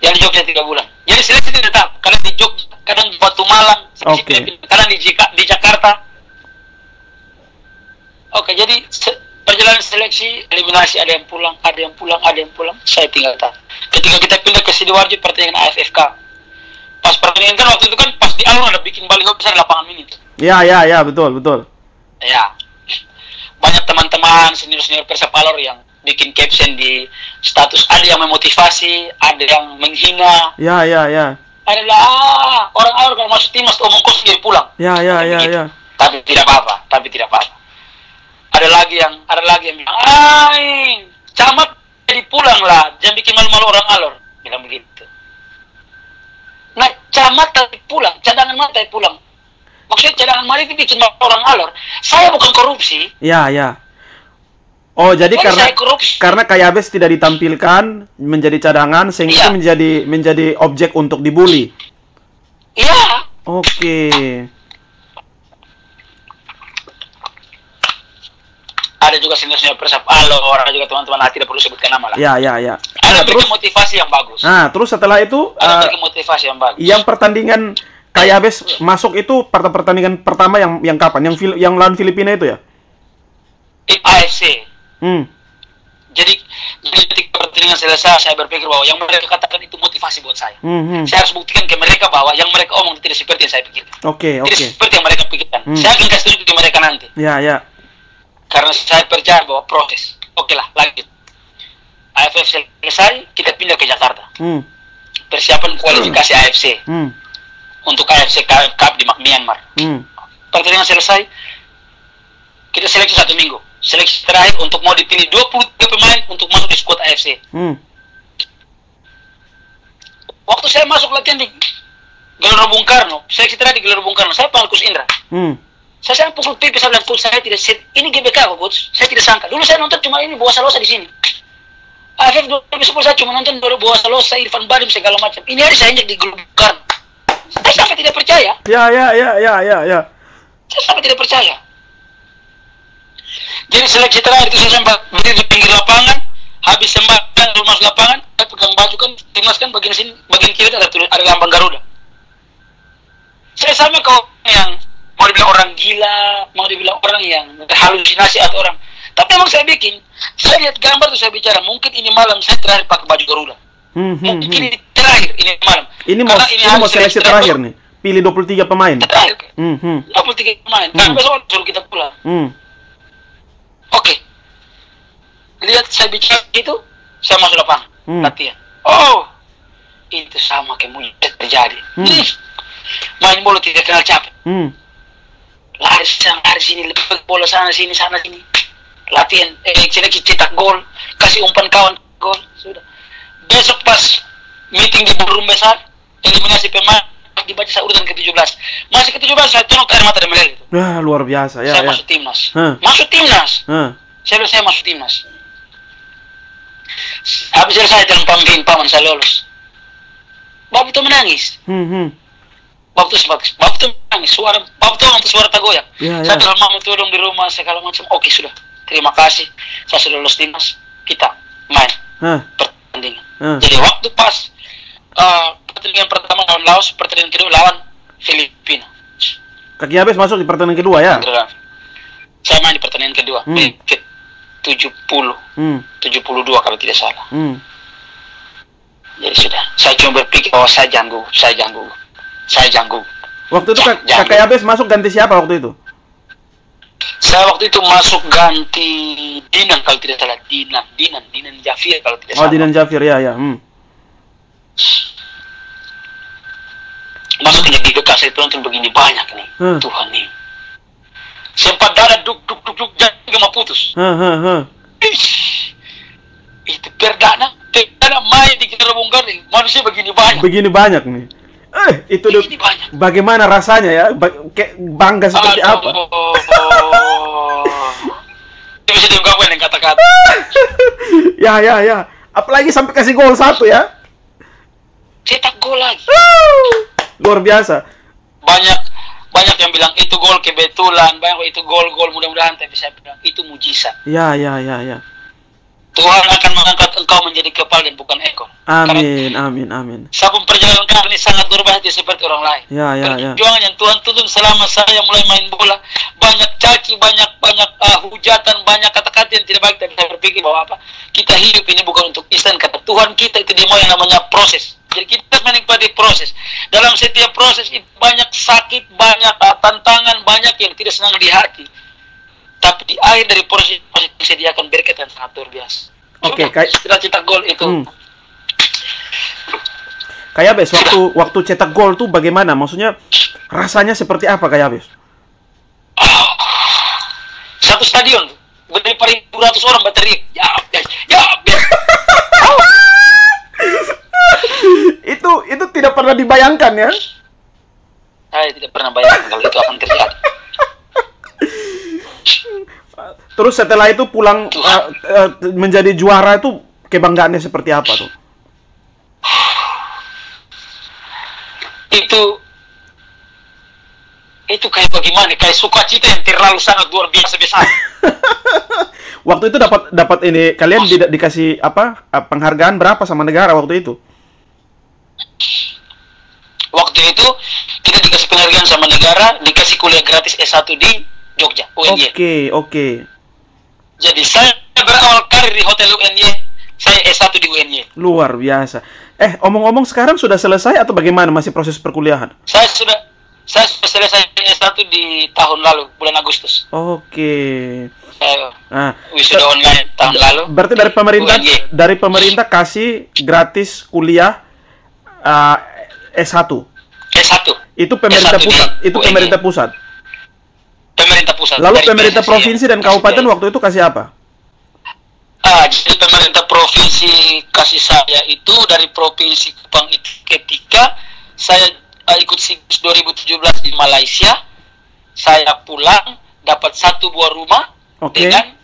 Yang di Jogja 3 bulan. Jadi seleksi tidak tetap. Karena di Jogja, kadang di Batu Malang, Oke. Karena di Jakarta. Oke, jadi perjalanan seleksi, eliminasi, ada yang pulang, saya tinggal tahu. Ketika kita pindah ke Sidoarjo, pertandingan AFF Cup. Pas pertandingan kan waktu itu kan pas di Alur ada bikin baliho besar lapangan mini. Ya, betul. Ya. Banyak teman-teman senior-senior Persib Alor yang bikin caption di status, ada yang memotivasi, ada yang menghina. Ya. Adalah orang Alor kalau masuk timnas omong kosong jadi pulang. Ya. Tapi tidak apa-apa. Ada lagi yang bilang, camat jadi pulang lah, jangan bikin malu-malu orang Alor, bilang begitu. Nah, camat tadi pulang, cadangan mana tadi pulang? Maksudnya cadangan mana itu bikin malu orang Alor? Saya bukan korupsi. Ya. Oh, jadi karena Kayabes tidak ditampilkan menjadi cadangan sehingga menjadi objek untuk dibully. Iya. Oke. Ada juga senior-senior Persib Alor, ada juga teman-teman tidak perlu sebutkan nama lah. Ya. Ada terus motivasi yang bagus. Nah, terus setelah itu motivasi yang bagus. Yang pertandingan Kayabes masuk itu pertandingan pertama yang kapan? Yang lawan Filipina itu ya? AFC. Jadi ketika pertandingan selesai, saya berpikir bahwa yang mereka katakan itu motivasi buat saya. Saya harus buktikan ke mereka bahwa yang mereka omong tidak seperti yang saya pikirkan. Oke. Tidak seperti yang mereka pikirkan. Saya akan kasih tunjuk ke mereka nanti. Ya. Karena saya percaya bahwa proses. Oke lah, lanjut. AFF selesai, kita pindah ke Jakarta. Persiapan kualifikasi AFC. Untuk AFC Cup di Myanmar. Pertandingan selesai, kita seleksi 1 minggu. Seleksi terakhir untuk mau dipilih 23 pemain untuk masuk di skuad AFC. Waktu saya masuk latihan di Gelora Bung Karno, seleksi terakhir di Gelora Bung Karno, saya panggil Coach Indra. Saya pukul pipi, saya bilang, Coach, saya tidak ini GBK kok, Coach. Saya tidak sangka. Dulu saya nonton cuma ini Boa Salosa di sini. AFF 2010 saya cuma nonton Boa Salosa, Irfan Badim segala macam. Ini hari saya injak di Gelora Bung Karno. Saya sampai tidak percaya. Ya. Saya sampai tidak percaya. Jadi seleksi terakhir itu saya sempat berdiri di pinggir lapangan, habis sembahyang lalu masuk lapangan, saya pegang baju kan, timnas kan bagian sini, bagian kiri ada lambang Garuda. Saya sama kau yang mau dibilang orang gila, mau dibilang orang yang berhalusinasi atau orang. Tapi emang saya lihat gambar tuh saya bicara, mungkin ini malam saya terakhir pakai baju Garuda. Mungkin ini terakhir, ini malam. Ini mau seleksi terakhir nih, pilih 23 pemain. Terakhir. 23 pemain. Kan besok suruh kita pulang. Oke. Lihat saya bicara itu, saya masuk lapangan, latihan. Oh, itu sama kayak mujizat terjadi. Main bola tidak kenal capek. Lari sana, lari sini, lepek bola sana sini. Latihan, seleksi cetak gol, kasih umpan kawan gol, sudah. Besok pas meeting di ballroom besar, eliminasi pemain, dibaca saya urutan ke-17. Masih ke-17 saya tolong air mata dan meleleh. Wah, luar biasa ya. Saya masuk timnas. Masuk timnas. Saya masuk timnas. Habis selesai dalam pambihin paman saya lolos. Bapak itu menangis. Bapak itu menangis. Bapak itu suara tagoyak. Saya bilang mama tolong di rumah segala macam. Oke sudah. Terima kasih. Saya sudah lulus timnas. Kita main pertandingan. Jadi waktu pas pertandingan pertama lawan Laos, pertandingan kedua lawan Filipina. Kaki habis masuk di pertandingan kedua ya? Saya main di pertandingan kedua. 72 kalau tidak salah. Jadi sudah. Saya cuma berpikir bahwa saya janggu. Waktu itu Kakak Abes masuk ganti siapa waktu itu? Saya waktu itu masuk ganti Dinan kalau tidak salah. Dinan Jafir kalau tidak salah. Oh, Dinan Jafir ya. Masuk ke GBK saya tonton begini banyak nih. Tuhan nih. Sempat dada duk jangan mau putus. Itu perdana main di Gelora Bung Karno manusia begini banyak nih. Itu bagaimana rasanya ya? Kayak bangga seperti apa? Bisa diungkapkan dengan kata-kata. Ya. Apalagi sampai kasih gol 1 ya. Cetak gol lagi. Luar biasa. Banyak yang bilang itu gol kebetulan, banyak itu gol mudah-mudahan, tapi saya bilang itu mujizat. Ya. Tuhan akan mengangkat engkau menjadi kepala dan bukan ekor. Amin, amin, amin. Sabun perjalanan kami sangat berbahaya seperti orang lain. Ya. Perjuangan yang Tuhan tuntun selama saya mulai main bola, banyak caci, banyak hujatan, banyak kata-kata yang tidak baik. Dan saya berpikir bahwa kita hidup ini bukan untuk instan. Kata Tuhan kita itu dia mau yang namanya proses. Jadi kita menikmati proses. Dalam setiap proses itu banyak sakit, banyak tantangan, banyak yang tidak senang di hati. Tapi di akhir dari proses disediakan berkat yang sangat luar biasa. Oke, setelah cetak gol itu. Kayak Abes, waktu cetak gol tuh bagaimana? Maksudnya rasanya seperti apa kayak Abes? Satu stadion berdiri 200 orang berteriak, ya Abes. Itu tidak pernah dibayangkan ya? Saya tidak pernah bayangkan kalau itu akan terjadi. Terus setelah itu pulang menjadi juara itu kebanggaannya seperti apa tuh? Itu kayak bagaimana? Kayak sukacita yang terlalu sangat luar biasa besar. Waktu itu dapat ini kalian dikasih penghargaan berapa sama negara waktu itu? Waktu itu kita dikasih penghargaan sama negara, dikasih kuliah gratis S1 di Jogja, UNY. Oke. Jadi saya berawal karir di Hotel UNY, saya S1 di UNY. Luar biasa. Omong-omong sekarang sudah selesai atau bagaimana masih proses perkuliahan? Saya sudah selesai S1 di tahun lalu, bulan Agustus. Oke. Wisuda online tahun lalu. Berarti dari pemerintah kasih gratis kuliah S1. S1. Itu pemerintah pusat. Pemerintah pusat. Lalu pemerintah provinsi dan kabupaten waktu itu kasih apa? Jadi pemerintah provinsi kasih saya itu dari provinsi Kupang itu ketika saya ikut SEA 2017 di Malaysia, saya pulang dapat 1 buah rumah dengan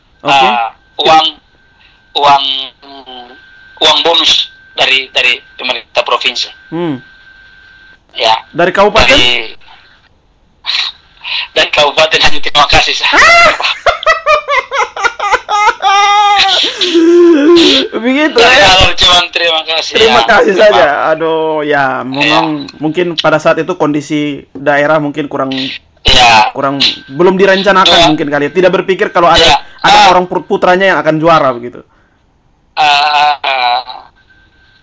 uang bonus dari pemerintah provinsi. Ya. Dari kabupaten? Dan kabupaten hanya terima kasih saja. Begitu cuman terima kasih. Terima kasih saja. Aduh, ya memang mungkin pada saat itu kondisi daerah mungkin kurang belum direncanakan mungkin kali. Tidak berpikir kalau ada orang putranya yang akan juara begitu.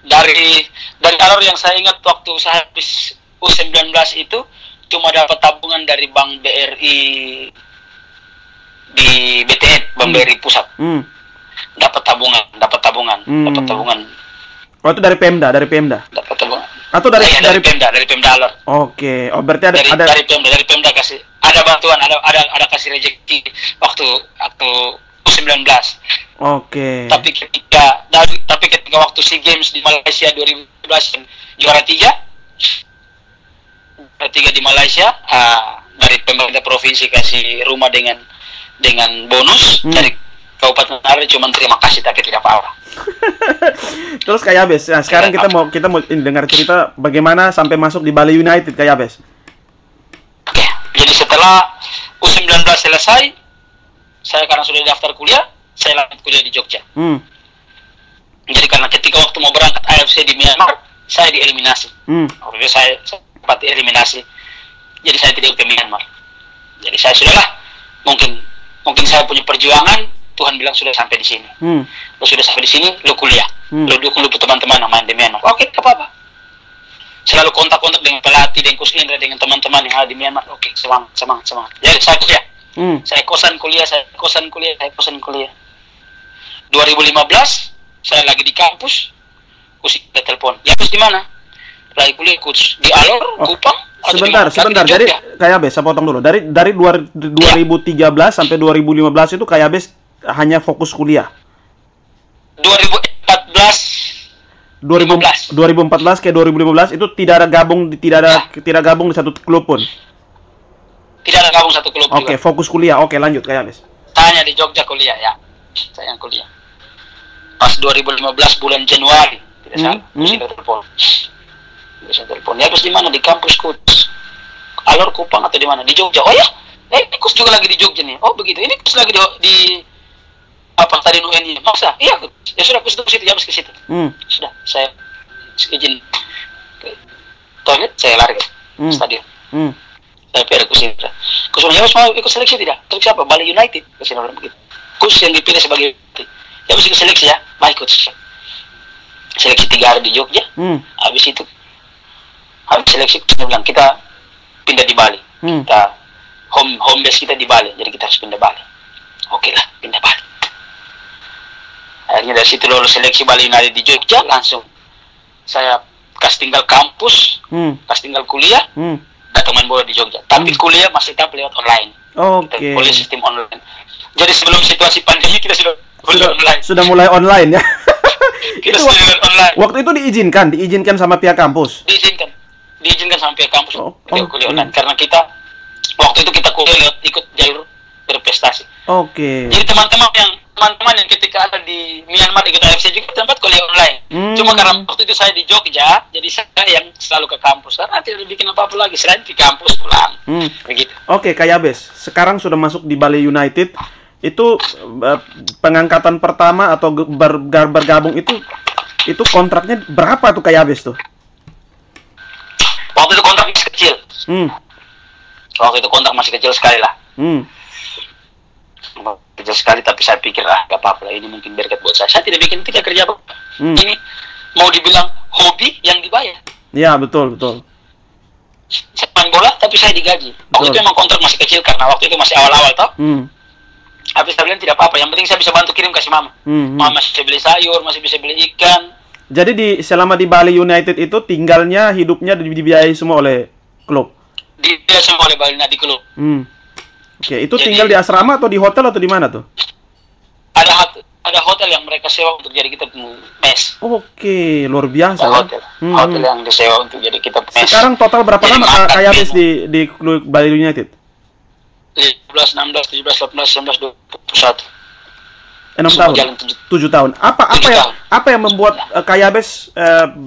Dari alur yang saya ingat waktu saya habis U19 itu cuma dapat tabungan dari Bank BRI di BTN, Bank BRI Pusat. Dapat tabungan. Oh, itu dari Pemda. Dapat tabungan. Atau dari Pemda Alor. Oke. Oh, berarti ada dari Pemda kasih. Ada bantuan, ada kasih rezeki waktu U19. Oke. Tapi ketika waktu SEA Games di Malaysia 2012 juara 3 di Malaysia, dari pemerintah provinsi kasih rumah dengan bonus, dari Kabupaten Nara cuma terima kasih tapi tidak apa-apa. Terus kayak Abes, nah, sekarang kita mau dengar cerita bagaimana sampai masuk di Bali United kayak Abes. Oke, jadi setelah U19 selesai, saya karena sudah daftar kuliah, saya lanjut kuliah di Jogja. Jadi karena ketika waktu mau berangkat AFC di Myanmar, saya dieliminasi. Waktu itu saya sempat eliminasi, jadi saya tidak ke Myanmar. Jadi saya sudahlah, mungkin saya punya perjuangan. Tuhan bilang sudah sampai di sini. Lo sudah sampai di sini, lo kuliah. Lo dukung teman-teman yang main di Myanmar. Oke, apa-apa. Selalu kontak-kontak dengan pelatih, dengan Coach Indra, dengan teman-teman yang ada di Myanmar. Oke, semangat. Jadi saya kuliah. Saya kosan kuliah. 2015, saya lagi di kampus. Coach kita telepon. Ya, Coach di mana? Lagi kuliah, Coach. Di Alor, Kupang. Sebentar. Jadi kayak Abes, saya potong dulu. Dari 2013 sampai 2015 itu kayak Abes hanya fokus kuliah. 2014 ke 2015 itu tidak gabung di satu klub pun. Tidak ada gabung satu klub. Oke, fokus kuliah. Oke, lanjut kayak Abes. Tanya di Jogja kuliah ya. Saya yang kuliah. Pas 2015 bulan Januari, tidak salah. Bisa telepon. Ya, Coach di mana? Di kampus, Coach. Alor, Kupang atau di mana? Di Jogja. Oh ya? Coach juga lagi di Jogja nih. Oh begitu. Ini Coach lagi di apa tadi UN masa iya ya sudah aku ke situ jam ke situ sudah saya izin ke toilet saya lari ke stadion saya pergi ke situ kusunya harus mau ikut seleksi tidak terus siapa Bali United kesini orang begitu khusus yang dipilih sebagai ya harus ikut seleksi ya baik ikut seleksi 3 hari di Jogja habis itu habis seleksi kita bilang kita pindah di Bali kita home base kita di Bali jadi kita harus pindah Bali oke lah pindah Bali akhirnya dari situ lolos seleksi Bali United di Jogja langsung saya kasih tinggal kampus kasih tinggal kuliah datang main bola di Jogja tapi kuliah masih tetap lewat online kuliah sistem online jadi sebelum situasi pandemi kita sudah mulai online ya. Kita sudah online waktu itu diizinkan sama pihak kampus diizinkan sama pihak kampus kuliah online karena kita waktu itu kita kuliah ikut jalur berprestasi. Jadi teman-teman yang ketika ada di Myanmar ikut AFC juga tempat kuliah online. Cuma karena waktu itu saya di Jogja, jadi saya yang selalu ke kampus karena tidak bikin apa-apa lagi selain di kampus pulang. Begitu. Kak Yabes, sekarang sudah masuk di Bali United. Itu pengangkatan pertama atau bergabung itu kontraknya berapa tuh Kak Yabes tuh? Waktu itu kontrak masih kecil. Waktu itu kontrak masih kecil sekali lah. Kecil sekali tapi saya pikir gak apa-apa lah ini mungkin berkat buat saya tidak bikin tidak kerja apa ini mau dibilang hobi yang dibayar ya betul saya main bola tapi saya digaji waktu itu memang kontrak masih kecil karena waktu itu masih awal-awal toh tapi saya bilang tidak apa-apa yang penting saya bisa bantu kirim kasih mama mama masih bisa beli sayur masih bisa beli ikan jadi selama di Bali United itu tinggalnya hidupnya dibiayai semua oleh klub dibiayai semua oleh Bali United klub itu jadi, tinggal di asrama atau di hotel atau di mana tuh? Ada hotel yang mereka sewa untuk jadi kita mes. Luar biasa. Hotel yang disewa untuk jadi kita mes. Sekarang total berapa lama Kak Yabes di klub Bali United? 15, 16, 17, 18, 19, 21. 6 tahun. 7 tahun. Apa yang membuat Kak Yabes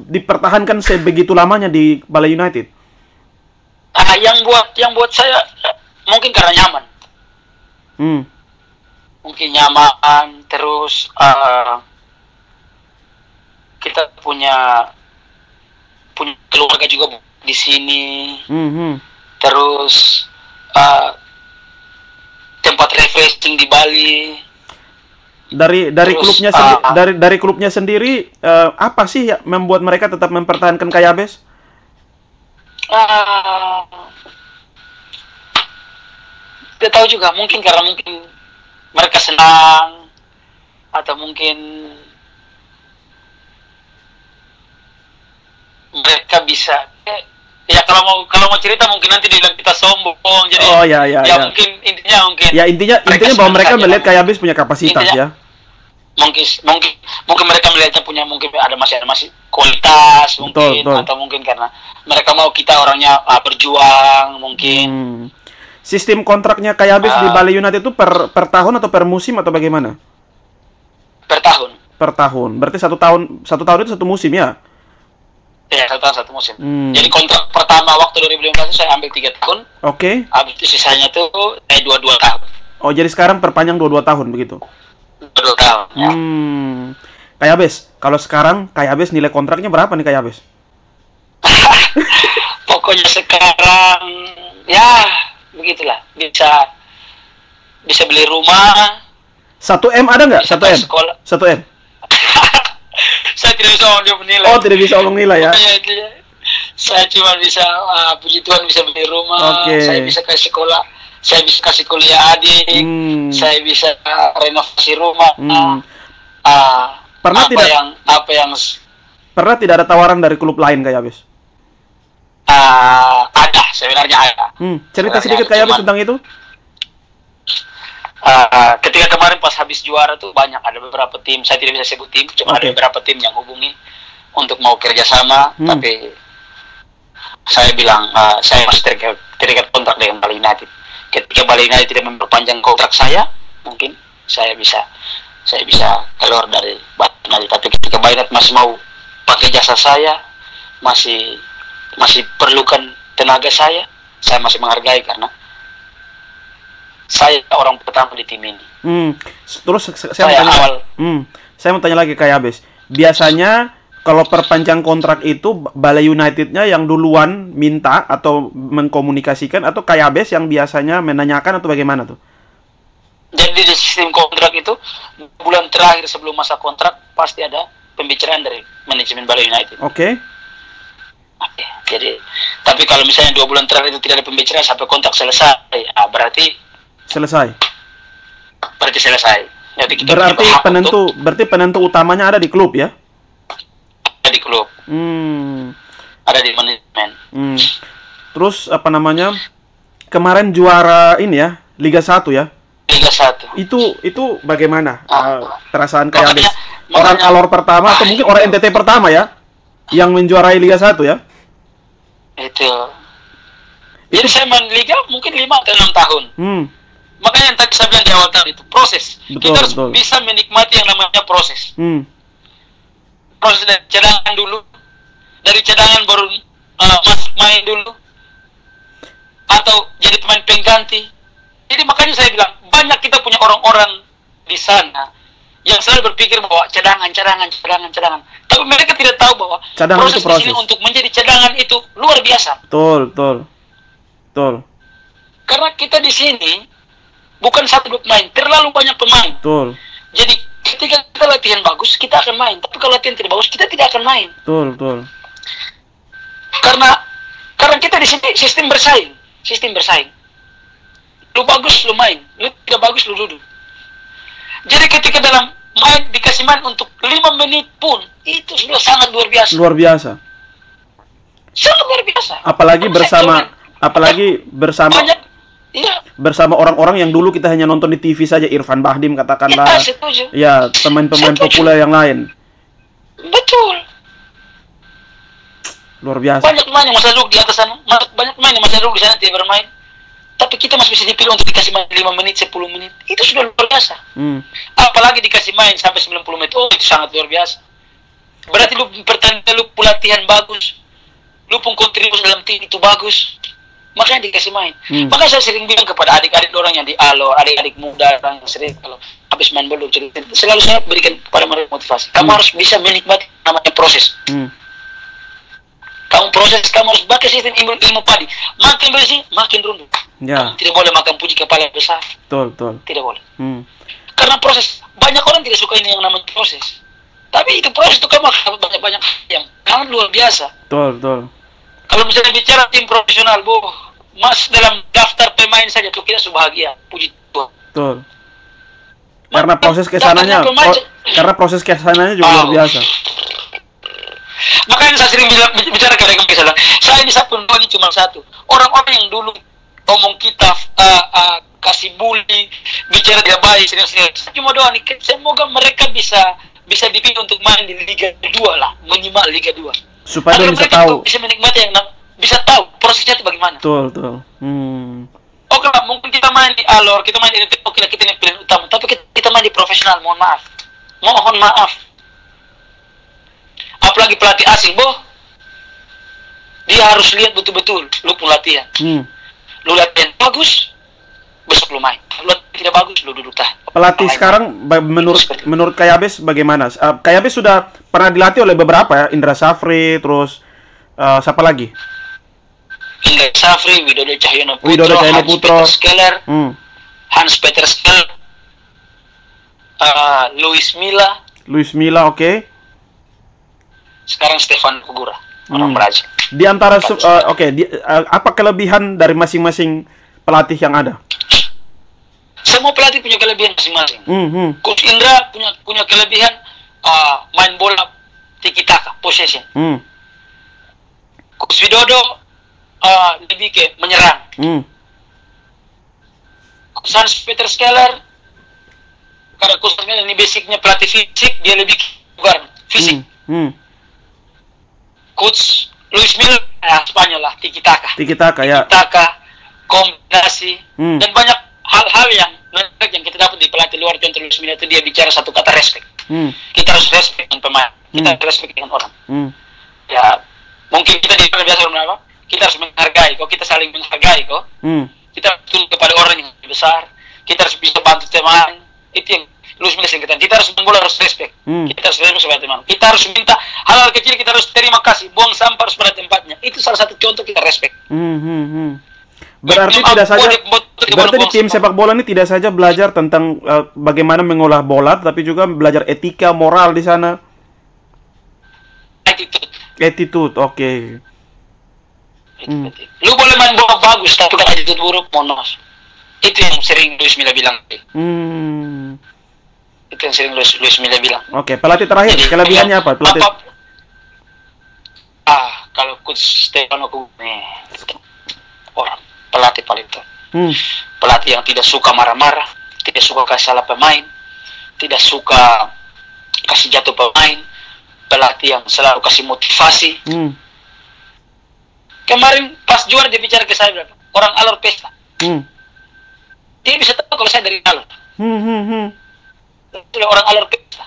dipertahankan sebegitu lamanya di Bali United? Yang buat saya mungkin karena nyaman. Mungkin nyaman, terus kita punya keluarga juga di sini. Terus tempat refreshing di Bali. Dari klubnya sendiri apa sih yang membuat mereka tetap mempertahankan Kak Yabes? Tidak tahu juga, mungkin karena mereka senang atau mungkin mereka bisa ya kalau mau cerita mungkin nanti dibilang kita sombong jadi intinya bahwa mereka melihat Kak Yabes punya kapasitas ya mungkin mereka melihatnya punya mungkin ada masih kualitas mungkin betul. Atau mungkin karena mereka mau kita orangnya berjuang mungkin. Sistem kontraknya Kak Yabes di Bali United itu per tahun atau per musim atau bagaimana? Per tahun. Per tahun. Berarti satu tahun itu satu musim ya? Iya, 1 tahun 1 musim. Jadi kontrak pertama waktu 2015 saya ambil 3 tahun. Habis itu sisanya tuh 2 tahun. Jadi sekarang perpanjang 2 tahun begitu? 2 tahun. Ya. Kak Yabes, kalau sekarang Kak Yabes nilai kontraknya berapa nih Kak Yabes? Pokoknya sekarang ya begitulah, bisa beli rumah. 1M ada nggak? 1M? 1M? Saya tidak bisa ngomong nilai. Tidak bisa ngomong nilai ya? Saya cuma bisa, puji Tuhan bisa beli rumah, saya bisa kasih sekolah, saya bisa kasih kuliah adik, saya bisa renovasi rumah. Pernah tidak ada tawaran dari klub lain Kak Yabes? Ada, sebenarnya ada. Cerita sedikit Kak Yabes tentang itu. Ketika kemarin pas habis juara tuh ada beberapa tim, saya tidak bisa sebut tim, cuma ada beberapa tim yang hubungi untuk mau kerjasama, tapi saya bilang saya masih terikat kontrak dengan Bali United. Ketika Bali United tidak memperpanjang kontrak saya, mungkin saya bisa keluar dari Bali United. Tapi ketika Bali United masih mau pakai jasa saya, masih perlukan tenaga saya masih menghargai karena saya orang pertama di tim ini. Terus saya mau tanya, saya mau tanya lagi kayak Abes. Biasanya kalau perpanjang kontrak itu Bali United-nya yang duluan minta atau mengkomunikasikan, atau kayak Abes yang biasanya menanyakan, atau bagaimana tuh? Jadi di sistem kontrak itu bulan terakhir sebelum masa kontrak pasti ada pembicaraan dari manajemen Bali United. Oke. Jadi, tapi kalau misalnya 2 bulan terakhir itu tidak ada pembicaraan sampai kontrak selesai, berarti selesai. Berarti selesai. Jadi kita berarti penentu utamanya ada di klub ya? Di klub. Ada di manajemen. Terus apa namanya? Kemarin juara ini ya, Liga 1 ya? Liga 1. Itu bagaimana perasaan kayak Abes? Orang Alor pertama atau mungkin orang NTT pertama ya yang menjuarai Liga 1 ya? Itu. Jadi saya main Liga mungkin 5 atau 6 tahun. Makanya yang tadi saya bilang di awal tadi itu proses. Kita harus bisa menikmati yang namanya proses. Proses dari cadangan dulu, dari cadangan baru main dulu, atau jadi pemain pengganti. Jadi makanya saya bilang banyak kita punya orang-orang di sana yang selalu berpikir bahwa cadangan. Tapi mereka tidak tahu bahwa cadangan proses di sini untuk menjadi cadangan itu luar biasa. Betul. Karena kita di sini bukan 1-2 pemain, terlalu banyak pemain. Betul. Jadi ketika kita latihan bagus, kita akan main. Tapi kalau latihan tidak bagus, kita tidak akan main. Betul. Karena kita di sini sistem bersaing. Lu bagus, lu main. Lu tidak bagus, lu duduk. Jadi ketika dalam main, dikasih main untuk 5 menit pun, itu sudah sangat luar biasa. Sangat luar biasa. Apalagi bersama bersama orang-orang yang dulu kita hanya nonton di TV saja, Irfan Bahdim katakanlah. Ya, pemain-pemain populer yang lain. Betul. Luar biasa. Banyak pemain yang masih duduk di atas sana. Banyak pemain yang masih duduk di sana tidak bermain. Tapi kita masih bisa dipilih untuk dikasih main 5 menit, 10 menit. Itu sudah luar biasa. Apalagi dikasih main sampai 90 menit. Oh, itu sangat luar biasa. Berarti lu pertandingan, lu pelatihan bagus. Lu pun kontribusi dalam tim itu bagus. Makanya dikasih main. Makanya saya sering bilang kepada adik-adik orang yang di Alor, adik-adik muda orang yang sering kalau habis main bola cerita, selalu saya berikan kepada mereka motivasi. Kamu harus bisa menikmati namanya proses. Kamu harus pakai sistem ilmu padi. Makin bersih, makin runtuh. Kamu tidak boleh makan puji kepala besar. Betul. Tidak boleh. Karena proses, banyak orang tidak suka ini yang namanya proses. Tapi itu proses itu kamu banyak yang sangat luar biasa. Betul. Kalau misalnya bicara tim profesional, Mas dalam daftar pemain saja tuh kita bahagia, puji Tuhan. Betul. Karena proses kesananya, juga luar biasa. Makanya saya sering bicara ke mereka, misalnya, saya ini satu ini cuma satu. Orang-orang yang dulu ngomong kita kasih bully, bicara tidak baik, serius. Cuma doa nih, semoga mereka bisa dipilih untuk main di Liga 2 lah, menyimak Liga 2. Supaya dia bisa tahu, bisa menikmati bisa tahu prosesnya itu bagaimana. Betul. Oke lah, mungkin kita main di Alor, kita main di NTT, oke lah, kita yang pilihan utama, tapi kita main di profesional, mohon maaf. Apalagi pelatih asing, dia harus lihat betul-betul lu pun latihan. Lu latihan bagus, besok lu main. Lu tidak bagus, lu duduk tahan. Pelatih sekarang menurut Kayabes bagaimana? Kayabes sudah pernah dilatih oleh beberapa ya, Indra Safri, terus siapa lagi? Indra Safri, Widodo Cahyono Putro, Hans Peter Skeller, Luis Milla, oke. Sekarang Stefan Kugura, orang Brazil. Di antara apa kelebihan dari masing-masing pelatih yang ada? Semua pelatih punya kelebihan masing-masing. Coach Indra punya kelebihan main bola tiki-taka, possession. Coach Widodo lebih ke menyerang. Coach Hans Peter Skeller, karena Coach Skeller ini basicnya pelatih fisik, dia lebih ke fisik. Coach Luis Milla, Spanyol lah, tiki-taka ya. Tiki-taka, kombinasi, dan banyak hal-hal yang kita dapat di pelatih luar. Contoh Luis Milla itu dia bicara satu kata respect. Kita harus respect dengan pemain, kita harus respect dengan orang. Ya, mungkin kita di biasa orang apa? Kita harus menghargai kok, kita saling menghargai kok. Kita tunduk kepada orang yang lebih besar. Kita harus bisa bantu teman. Itu yang Luis Milla sering katakan. Kita harus main bola, harus respect. Kita harus respect sebagai teman. Kita harus minta hal-hal kecil, kita harus terima kasih. Buang sampah harus pada tempatnya. Itu salah satu contoh kita respect. Berarti berarti di tim sepak bola ini tidak saja belajar tentang bagaimana mengolah bola, tapi juga belajar etika, moral di sana. Attitude, oke. Lu boleh main bola bagus, tapi kalau attitude buruk, monos. Itu yang sering Luis Milla bilang. Itu yang sering Luis Milla bilang. Oke, pelatih terakhir, kelebihannya apa? Pelatih. Kalau coach Stefano Cucurella, orang pelatih paling top. Pelatih yang tidak suka marah-marah, tidak suka kasih salah pemain, tidak suka kasih jatuh pemain, pelatih yang selalu kasih motivasi. Kemarin pas juara dia bicara ke saya berapa? Orang Alor pesta. Dia bisa tahu kalau saya dari Alor. Itu orang Alor pesta.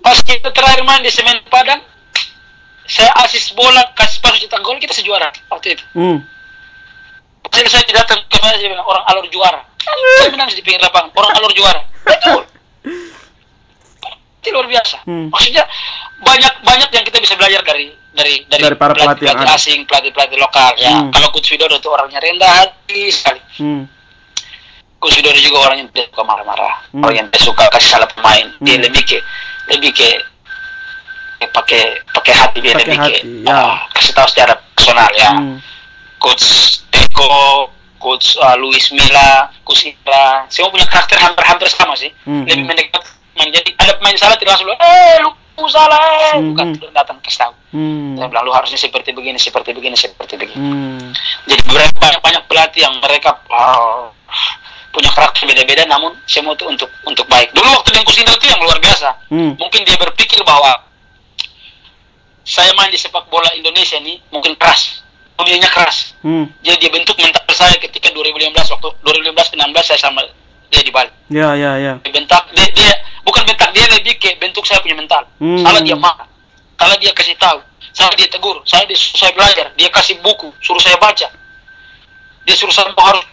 Pas kita terakhir main di Semen Padang, saya asis bola, kasih pasu cetak gol, kita sejuara waktu itu. Pas saya datang ke mana, saya bilang, orang Alor juara. Saya menang di pinggir lapangan, orang Alor juara. Betul. Itu luar biasa. Maksudnya banyak yang kita bisa belajar dari para pelatih asing, pelatih lokal ya. Kalau Coach Widodo itu orangnya rendah hati sekali. Coach Widodo juga orang yang tidak suka marah-marah, orang yang tidak suka kasih salah pemain. Dia lebih ke pakai hati, dia lebih ke kasih tahu secara personal ya. Coach Teko, Coach Luis Milla, Coach Indra, semua punya karakter hampir sama sih. Lebih mendekat. Jadi ada pemain salah tidak langsung lu salah, bukan datang kasih tahu. Saya bilang lu harusnya seperti begini. Jadi banyak pelatih yang mereka punya karakter beda-beda, namun semua itu untuk baik. Dulu waktu Dengkus Indra itu yang luar biasa. Mungkin dia berpikir bahwa saya main di sepak bola Indonesia ini mungkin keras, pemilihannya keras. Jadi dia bentuk mental saya ketika 2015 waktu 2015-16 saya sama dia di Bali. Ya. Dia bukan bentak, dia lebih ke bentuk saya punya mental. Salah dia marah, salah dia kasih tahu, salah dia tegur, saya belajar, dia kasih buku, suruh saya baca, dia suruh saya harus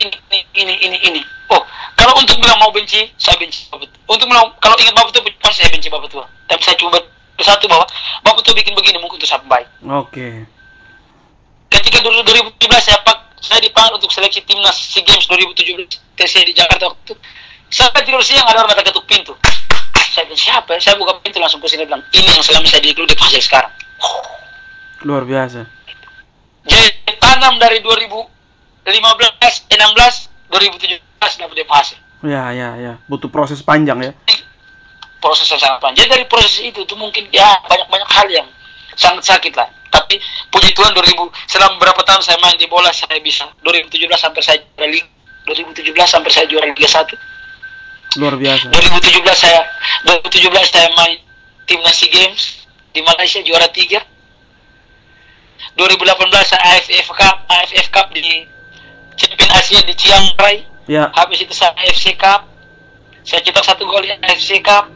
ini. Oh, kalau untuk bilang mau benci, saya benci Bapak. Untuk bilang kalau ingat Bapak itu pasti saya benci Bapak tua. Tapi saya coba satu bahwa Bapak tuh bikin begini mungkin untuk saya baik. Oke. Ketika 2017 saya dipanggil untuk seleksi timnas SEA Games 2017 TC di Jakarta waktu itu. Saya tidur siang ada orang datang ketuk pintu. Saya bilang siapa? Saya buka pintu langsung ke sini bilang ini yang selama saya di klub dihasil sekarang. Luar biasa. Jadi tanam dari 2015, 16, 2017 dapat deposit. Ya. Butuh proses panjang ya. Proses yang sangat panjang. Jadi dari proses itu tuh mungkin ya banyak hal yang sangat sakit lah. Tapi puji Tuhan selama berapa tahun saya main di bola saya bisa 2017 sampai saya juara Liga 2017 sampai saya juara Liga 1. Luar biasa. 2017 saya main timnas SEA Games di Malaysia juara 3. 2018 saya AFF Cup di Champion Asia di Chiang Rai. Ya. Habis itu saya AFC Cup. Saya cetak 1 gol di AFC Cup.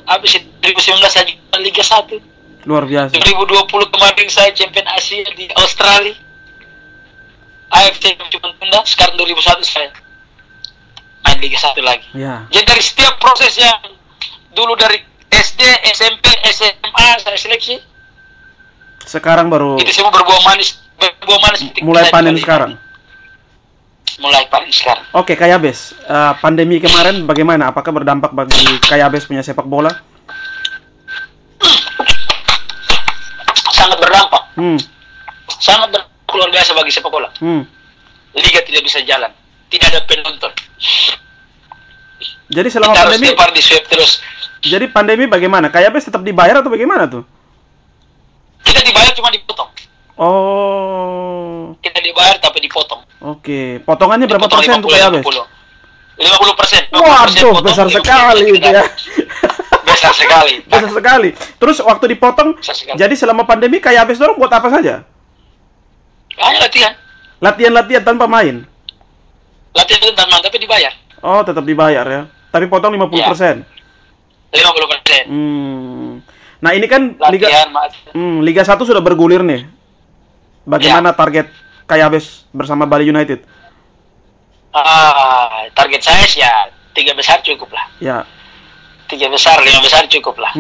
Habis itu 2019 saya juara Liga 1. Luar biasa. 2020 kemarin saya Champion Asia di Australia. AFC cuma tunda. Sekarang 2001 saya main Liga 1 lagi. Ya. Jadi dari setiap proses yang dulu dari SD, SMP, SMA saya seleksi. Sekarang baru. Itu semua berbuah manis. Mulai panen sekarang. Mulai panen sekarang. Oke, Kayabes. Pandemi kemarin bagaimana? Apakah berdampak bagi Kayabes punya sepak bola? Sangat berdampak. Sangat berdampak luar biasa bagi sepak bola. Liga tidak bisa jalan. Tidak ada penonton. Jadi selama kita pandemi harus di swab terus. Jadi pandemi bagaimana? Kayabes tetap dibayar atau bagaimana tuh? Kita dibayar cuma dipotong. Oh. Kita dibayar tapi dipotong. Oke. Potongannya berapa persen tuh Kayabes? 50%. Waduh, besar sekali itu ya. Besar sekali. Besar sekali. Terus waktu dipotong, jadi selama pandemi Kayabes dorong buat apa saja? Hanya latihan. Latihan tanpa main. Latihan tanpa main tapi dibayar. Oh, tetap dibayar ya. Tapi potong 50%. 50%. Nah, ini kan latihan, Liga 1 sudah bergulir nih. Bagaimana target Kayabes bersama Bali United? Target saya sih ya 3 besar cukup lah. Ya. 3 besar, 5 besar cukup lah.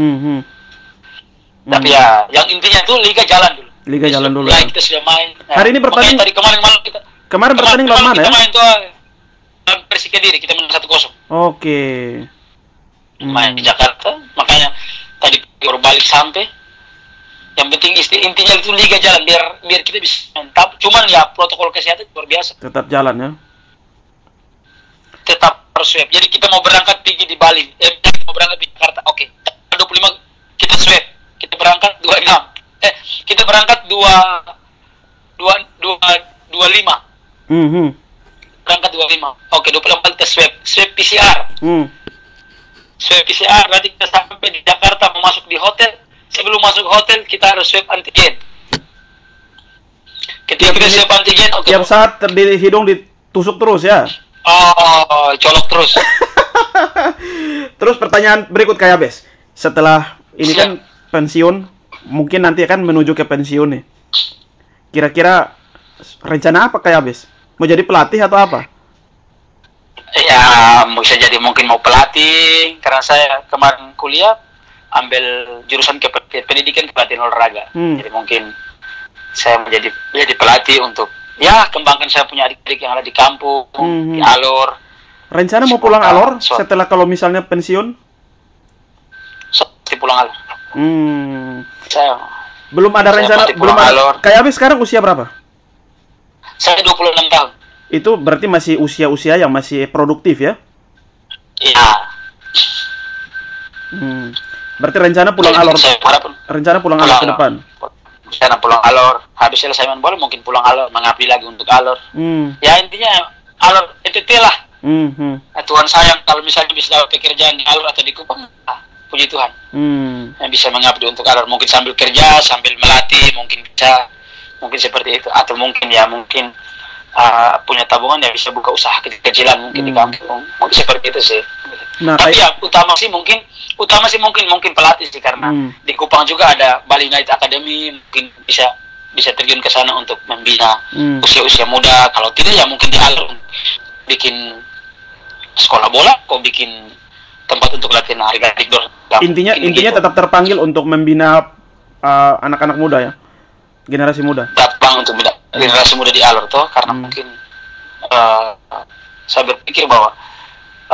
Tapi ya, yang intinya tuh liga jalan dulu. Liga jalan dulu. Ya, kita sudah main. Hari ini bertanding. Tadi kemarin malam kita. Kemarin bertanding lawan mana ya? Kita main tuh Persik Kediri, kita menang 1-0. Oke. Main di Jakarta, makanya tadi baru balik sampai. Yang penting intinya itu liga jalan biar kita bisa main. Cuman ya protokol kesehatan luar biasa. Tetap jalan ya. Tetap harus swab. Jadi kita mau berangkat pergi di Bali, kita mau berangkat di Jakarta. Oke. 25 kita swab. Kita berangkat 26. Kita berangkat 25. Berangkat 25. Oke, 24 kita swab PCR. Swab PCR, nanti kita sampai di Jakarta, mau masuk di hotel. Sebelum masuk hotel, kita harus swab antigen. Ketika kita swab antigen, tiap saat di hidung ditusuk terus ya? Oh, colok terus. Terus pertanyaan berikut Kak Yabes. Setelah ini kan pensiun, mungkin nanti akan menuju ke pensiun nih. Kira-kira rencana apa Kak Yabes? Mau jadi pelatih atau apa? Ya, bisa jadi mungkin mau pelatih. Karena saya kemarin kuliah ambil jurusan pendidikan kepelatihan olahraga. Jadi mungkin saya menjadi pelatih untuk ya kembangkan saya punya adik-adik yang ada di kampung, di Alor. Rencana mau pulang Alor setelah kalau misalnya pensiun? Pulang Alor. Saya belum ada rencana belum ada. Kayak Abis sekarang usia berapa? Saya 26 tahun. Itu berarti masih usia-usia yang masih produktif ya? Iya. Berarti rencana pulang Alor. Rencana pulang Alor ke depan. Rencana pulang Alor. Habis selesai main bola mungkin pulang Alor, mengabdi lagi untuk Alor. Ya intinya Alor itu lah. Tuhan sayang kalau misalnya bisa dapat pekerjaan di Alor atau di Kupang, puji Tuhan. Yang bisa mengabdi untuk Alor, mungkin sambil kerja, sambil melatih, mungkin bisa, mungkin seperti itu. Atau mungkin punya tabungan ya bisa buka usaha kecil-kecilan mungkin di kampung, mungkin seperti itu sih. Nah, tapi ya utama sih mungkin pelatih sih, karena di Kupang juga ada Bali United Academy, mungkin bisa terjun ke sana untuk membina usia-usia muda. Kalau tidak ya mungkin di Alor bikin sekolah bola, kok bikin tempat untuk latihan harga outdoor. Intinya gitu. Tetap terpanggil untuk membina anak-anak muda ya, generasi muda. Datang untuk membina generasi muda di Alor toh, karena mungkin saya berpikir bahwa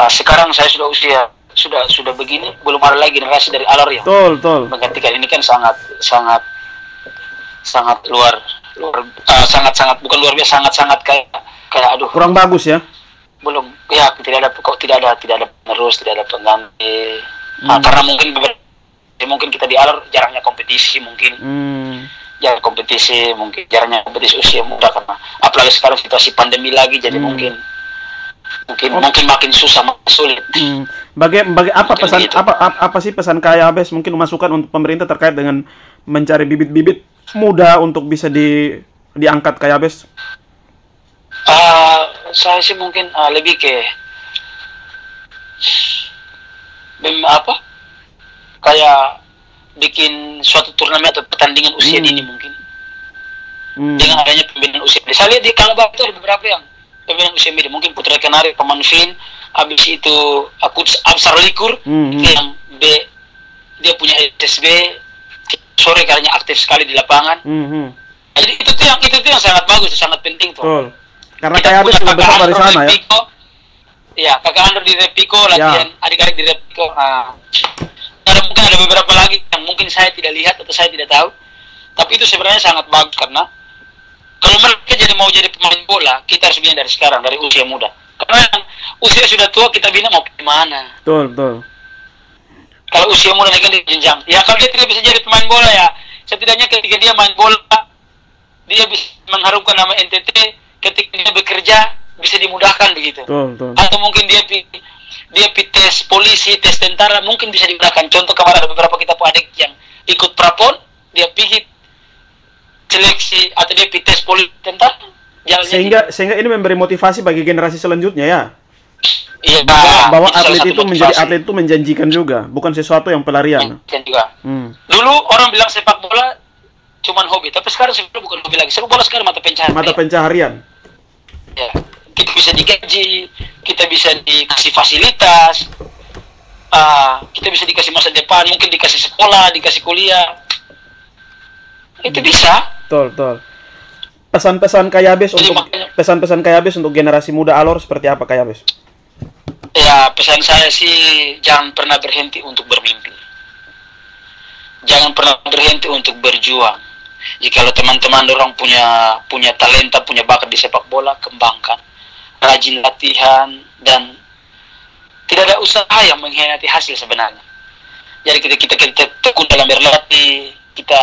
sekarang saya sudah usia sudah begini, belum ada lagi generasi dari Alor yang menggantikan. Ini kan sangat sangat bukan luar biasa, sangat kayak aduh, kurang bagus ya. Belum ya, tidak ada penerus, tidak ada pengganti. Karena mungkin kita di Alor jarangnya kompetisi, mungkin jarang kompetisi, mungkin jarangnya kompetisi usia muda, karena apalagi sekarang situasi pandemi lagi, jadi mungkin makin susah, makin sulit. Apa pesan gitu. apa sih pesan Kak Yabes, mungkin masukan untuk pemerintah terkait dengan mencari bibit-bibit muda untuk bisa diangkat Kak Yabes? Saya sih mungkin lebih ke kayak bikin suatu turnamen atau pertandingan usia dini mungkin. Dengan adanya pembinaan usia dini. Saya lihat di Kalbar itu ada beberapa yang pembinaan usia dini. Mungkin Putra Kenari, Pemanfin, habis itu Absar Likur, yang dia punya SSB, sore karena aktif sekali di lapangan. Jadi itu tuh yang sangat bagus, sangat penting tuh. Karena kayak Abis juga besar dari sana ya. Iya, kakak Andro di Repiko, latihan adik-adik di Repiko. Mungkin ada beberapa lagi yang mungkin saya tidak lihat atau saya tidak tahu. Tapi itu sebenarnya sangat bagus, karena kalau mereka mau jadi pemain bola, kita harus bina dari sekarang, dari usia muda. Karena yang usia sudah tua kita bina mau kemana? Betul. Kalau usia muda naik di jenjang, ya kalau dia tidak bisa jadi pemain bola ya, setidaknya ketika dia main bola, dia bisa mengharumkan nama NTT. Ketika dia bekerja bisa dimudahkan begitu. Atau mungkin dia tes polisi, tes tentara, mungkin bisa dimudahkan. Contoh kemarin ada beberapa kita adik yang ikut prapon, dia pergi seleksi atau dia tes polisi, tentara. Sehingga ini memberi motivasi bagi generasi selanjutnya ya. Iya, bahwa atlet itu menjanjikan juga, bukan sesuatu yang pelarian. Juga. Dulu orang bilang sepak bola cuman hobi, tapi sekarang sepak bola bukan hobi lagi. Sepak bola sekarang mata pencaharian. Mata pencaharian. Ya. Kita bisa digaji, kita bisa dikasih fasilitas, kita bisa dikasih masa depan, mungkin dikasih sekolah, dikasih kuliah. Itu bisa. Betul, betul. Pesan-pesan Kayabes untuk generasi muda Alor seperti apa, Kayabes? Ya, pesan saya sih jangan pernah berhenti untuk bermimpi. Jangan pernah berhenti untuk berjuang. Jika teman-teman orang punya talenta, punya bakat di sepak bola, kembangkan. Rajin latihan dan tidak ada usaha yang mengkhianati hasil sebenarnya. Jadi kita tekun dalam berlatih, kita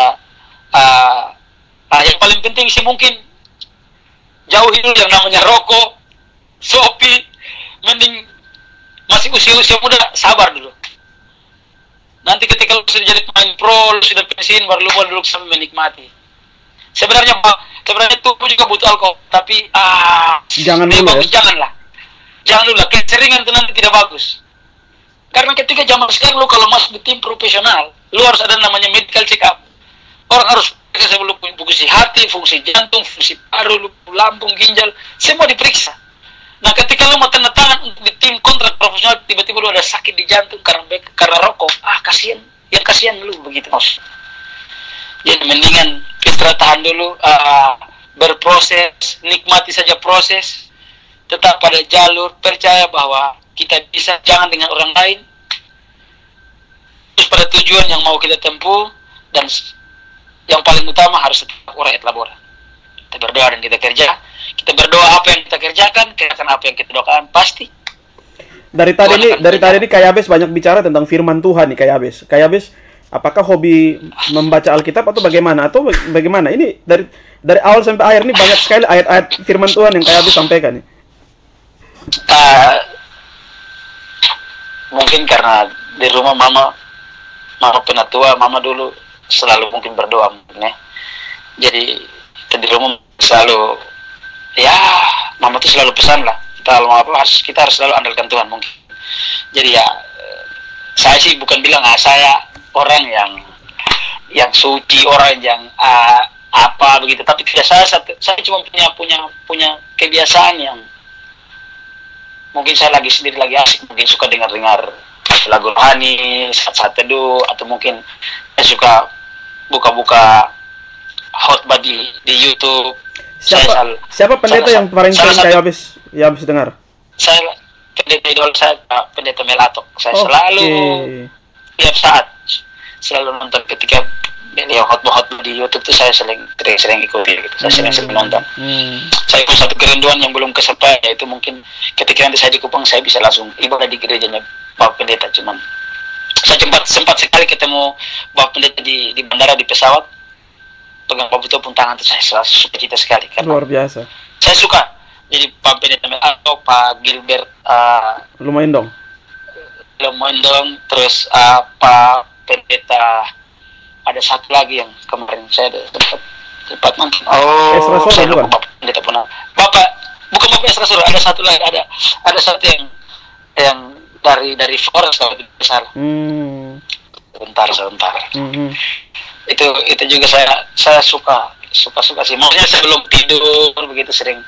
yang paling penting sih mungkin jauhi dulu yang namanya rokok, sopi, mending masih usia muda sabar dulu. Nanti ketika lu sudah jadi pemain pro, lu sudah pensiun, baru lu boleh dulu sampai menikmati. Sebenarnya tubuh juga butuh alkohol, tapi jangan dulu ya. Jangan dulu lah, keseringan itu nanti tidak bagus. Karena ketika zaman sekarang lu kalau masuk di tim profesional, lu harus ada namanya medical check up. Orang harus sebelum fungsi hati, fungsi jantung, fungsi paru, lambung, ginjal, semua diperiksa. Nah, ketika lu mau tanda tangan untuk di tim kontrak profesional, tiba-tiba lu ada sakit di jantung karena rokok, kasihan. Yang kasihan lu begitu, Mas. Jadi mendingan istirahat, tahan dulu, berproses, nikmati saja proses, tetap pada jalur, percaya bahwa kita bisa, jangan dengan orang lain, terus pada tujuan yang mau kita tempuh, dan yang paling utama harus tetap ora et labora. Kita berdoa dan kita kerja. Kita berdoa apa yang kita kerjakan apa yang kita doakan, pasti. Dari tadi ini Kayabes banyak bicara tentang firman Tuhan nih, Kayabes. Kayabes, apakah hobi membaca Alkitab atau bagaimana? Atau bagaimana? Ini dari awal sampai akhir ini banyak sekali ayat-ayat firman Tuhan yang Kayabes sampaikan nih. Mungkin karena di rumah mama penatua, mama dulu selalu mungkin berdoa mungkin ya. Jadi di rumah selalu mama tuh selalu pesan lah, kita harus selalu andalkan Tuhan mungkin. Jadi ya saya sih bukan bilang saya orang yang suci, orang yang apa begitu, tapi tidak, saya cuma punya kebiasaan yang mungkin saya sendiri lagi asik, mungkin suka dengar lagu rohani, saat teduh, atau mungkin saya suka buka khotbah di YouTube. Siapa pendeta yang paling sering Kayabes dengar? Saya pendeta idol saya, pendeta Melatok. Saya selalu tiap saat selalu nonton ketika beliau khotbah di YouTube tuh, saya sering ikuti gitu. Saya sering nonton. Saya pun satu kerinduan yang belum kesampaian, yaitu mungkin ketika nanti saya di Kupang, saya bisa langsung ibadah di gerejanya Bapak Pendeta. Cuman saya sempat sekali ketemu Bapak Pendeta di bandara, di pesawat, pegang Pak Buto pun tangan, saya selalu suka cita sekali karena luar biasa. Saya suka. Jadi Pak Pendeta atau Pak Gilbert lumayan dong. Terus Pak Pendeta, ada satu lagi yang kemarin saya dapat nonton. Saya lupa Bapak Pendeta pun. Bukan Bapak Esra Sura, ada satu lagi, ada satu yang dari Flores kalau tidak salah. Sebentar. Itu juga saya suka sih. Maksudnya sebelum tidur begitu sering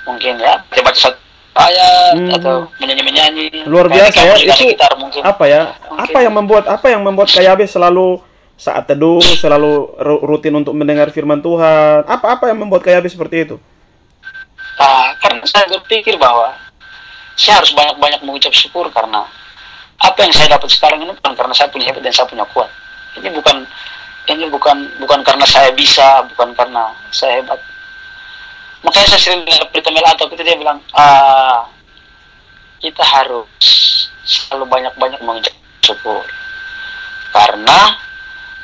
mungkin ya baca satu ayat atau menyanyi. Luar biasa ya. Itu gitar, mungkin. Apa yang membuat Kayabes selalu saat teduh, selalu rutin untuk mendengar firman Tuhan? Apa yang membuat Kayabes seperti itu? Karena saya berpikir bahwa saya harus banyak-banyak mengucap syukur, karena apa yang saya dapat sekarang ini bukan karena saya punya hebat dan saya punya kuat. Ini bukan karena saya bisa, bukan karena saya hebat. Makanya saya sering dengar berita Melatok itu, dia bilang kita harus selalu banyak-banyak mengucap syukur, karena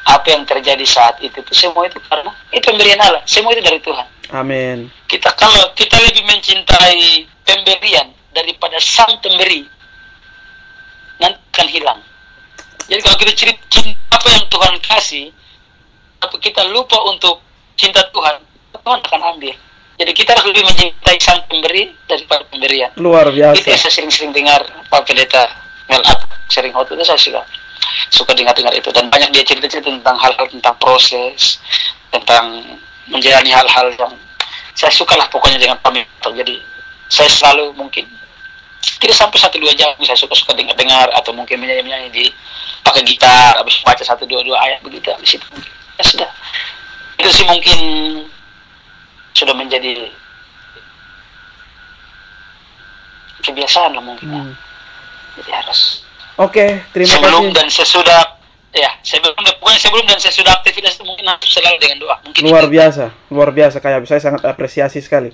apa yang terjadi saat itu semua itu karena itu pemberian Allah, semua itu dari Tuhan. Amin. Kalau kita lebih mencintai pemberian daripada sang pemberi, nanti akan hilang. Jadi kalau kita cinta apa yang Tuhan kasih, tapi kita lupa untuk cinta Tuhan akan ambil. Jadi kita harus lebih mencintai sang pemberi daripada pemberian. Luar biasa. Itu saya sering dengar Pak Pendeta Melat sering waktu itu, saya suka dengar itu, dan banyak dia cerita tentang hal-hal, tentang proses, tentang menjalani hal-hal yang saya suka lah pokoknya dengan Pak Melat. Jadi saya selalu mungkin tidak sampai 1-2 jam, saya suka-suka dengar atau mungkin menyanyi di pakai gitar, habis baca 1-2 ayat begitu, habis itu ya sudah. Itu sih mungkin sudah menjadi kebiasaan lah mungkin. Jadi harus. Oke, terima sebelum kasih. Dan sesudah, ya sebelum dan sesudah aktivitas itu mungkin harus selalu dengan doa. Mungkin luar biasa Kak Yabes, saya sangat apresiasi sekali.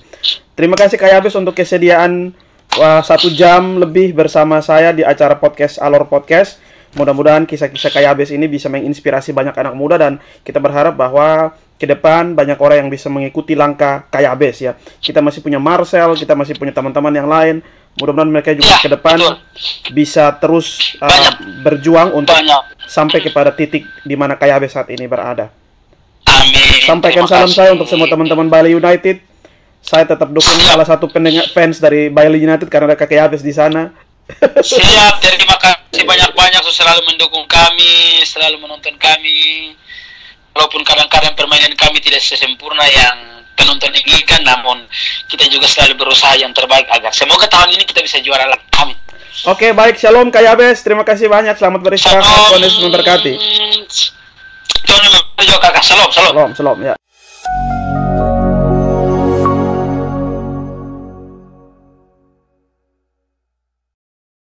Terima kasih Kak Yabes untuk kesediaan 1 jam lebih bersama saya di acara podcast Alor Podcast. Mudah-mudahan kisah-kisah Kak Yabes ini bisa menginspirasi banyak anak muda, dan kita berharap bahwa ke depan banyak orang yang bisa mengikuti langkah Kak Yabes ya. Kita masih punya Marcel, kita masih punya teman-teman yang lain. Mudah-mudahan mereka juga ke depan bisa terus berjuang untuk sampai kepada titik di mana Kak Yabes saat ini berada. Amin. Sampaikan salam saya untuk semua teman-teman Bali United. Saya tetap dukung salah satu fans dari Bali United karena ada Kak Yabes di sana. Siap, terima kasih banyak-banyak selalu mendukung kami, selalu menonton kami. Walaupun kadang-kadang permainan kami tidak sesempurna yang penonton inginkan, namun kita juga selalu berusaha yang terbaik agar semoga tahun ini kita bisa juara lagi. Amin. Oke, baik, shalom Kak Yabes. Terima kasih banyak. Selamat beristirahat. Tuhan Yesus memberkati. Tuhan memberkati kakak. Shalom, shalom. Shalom, ya.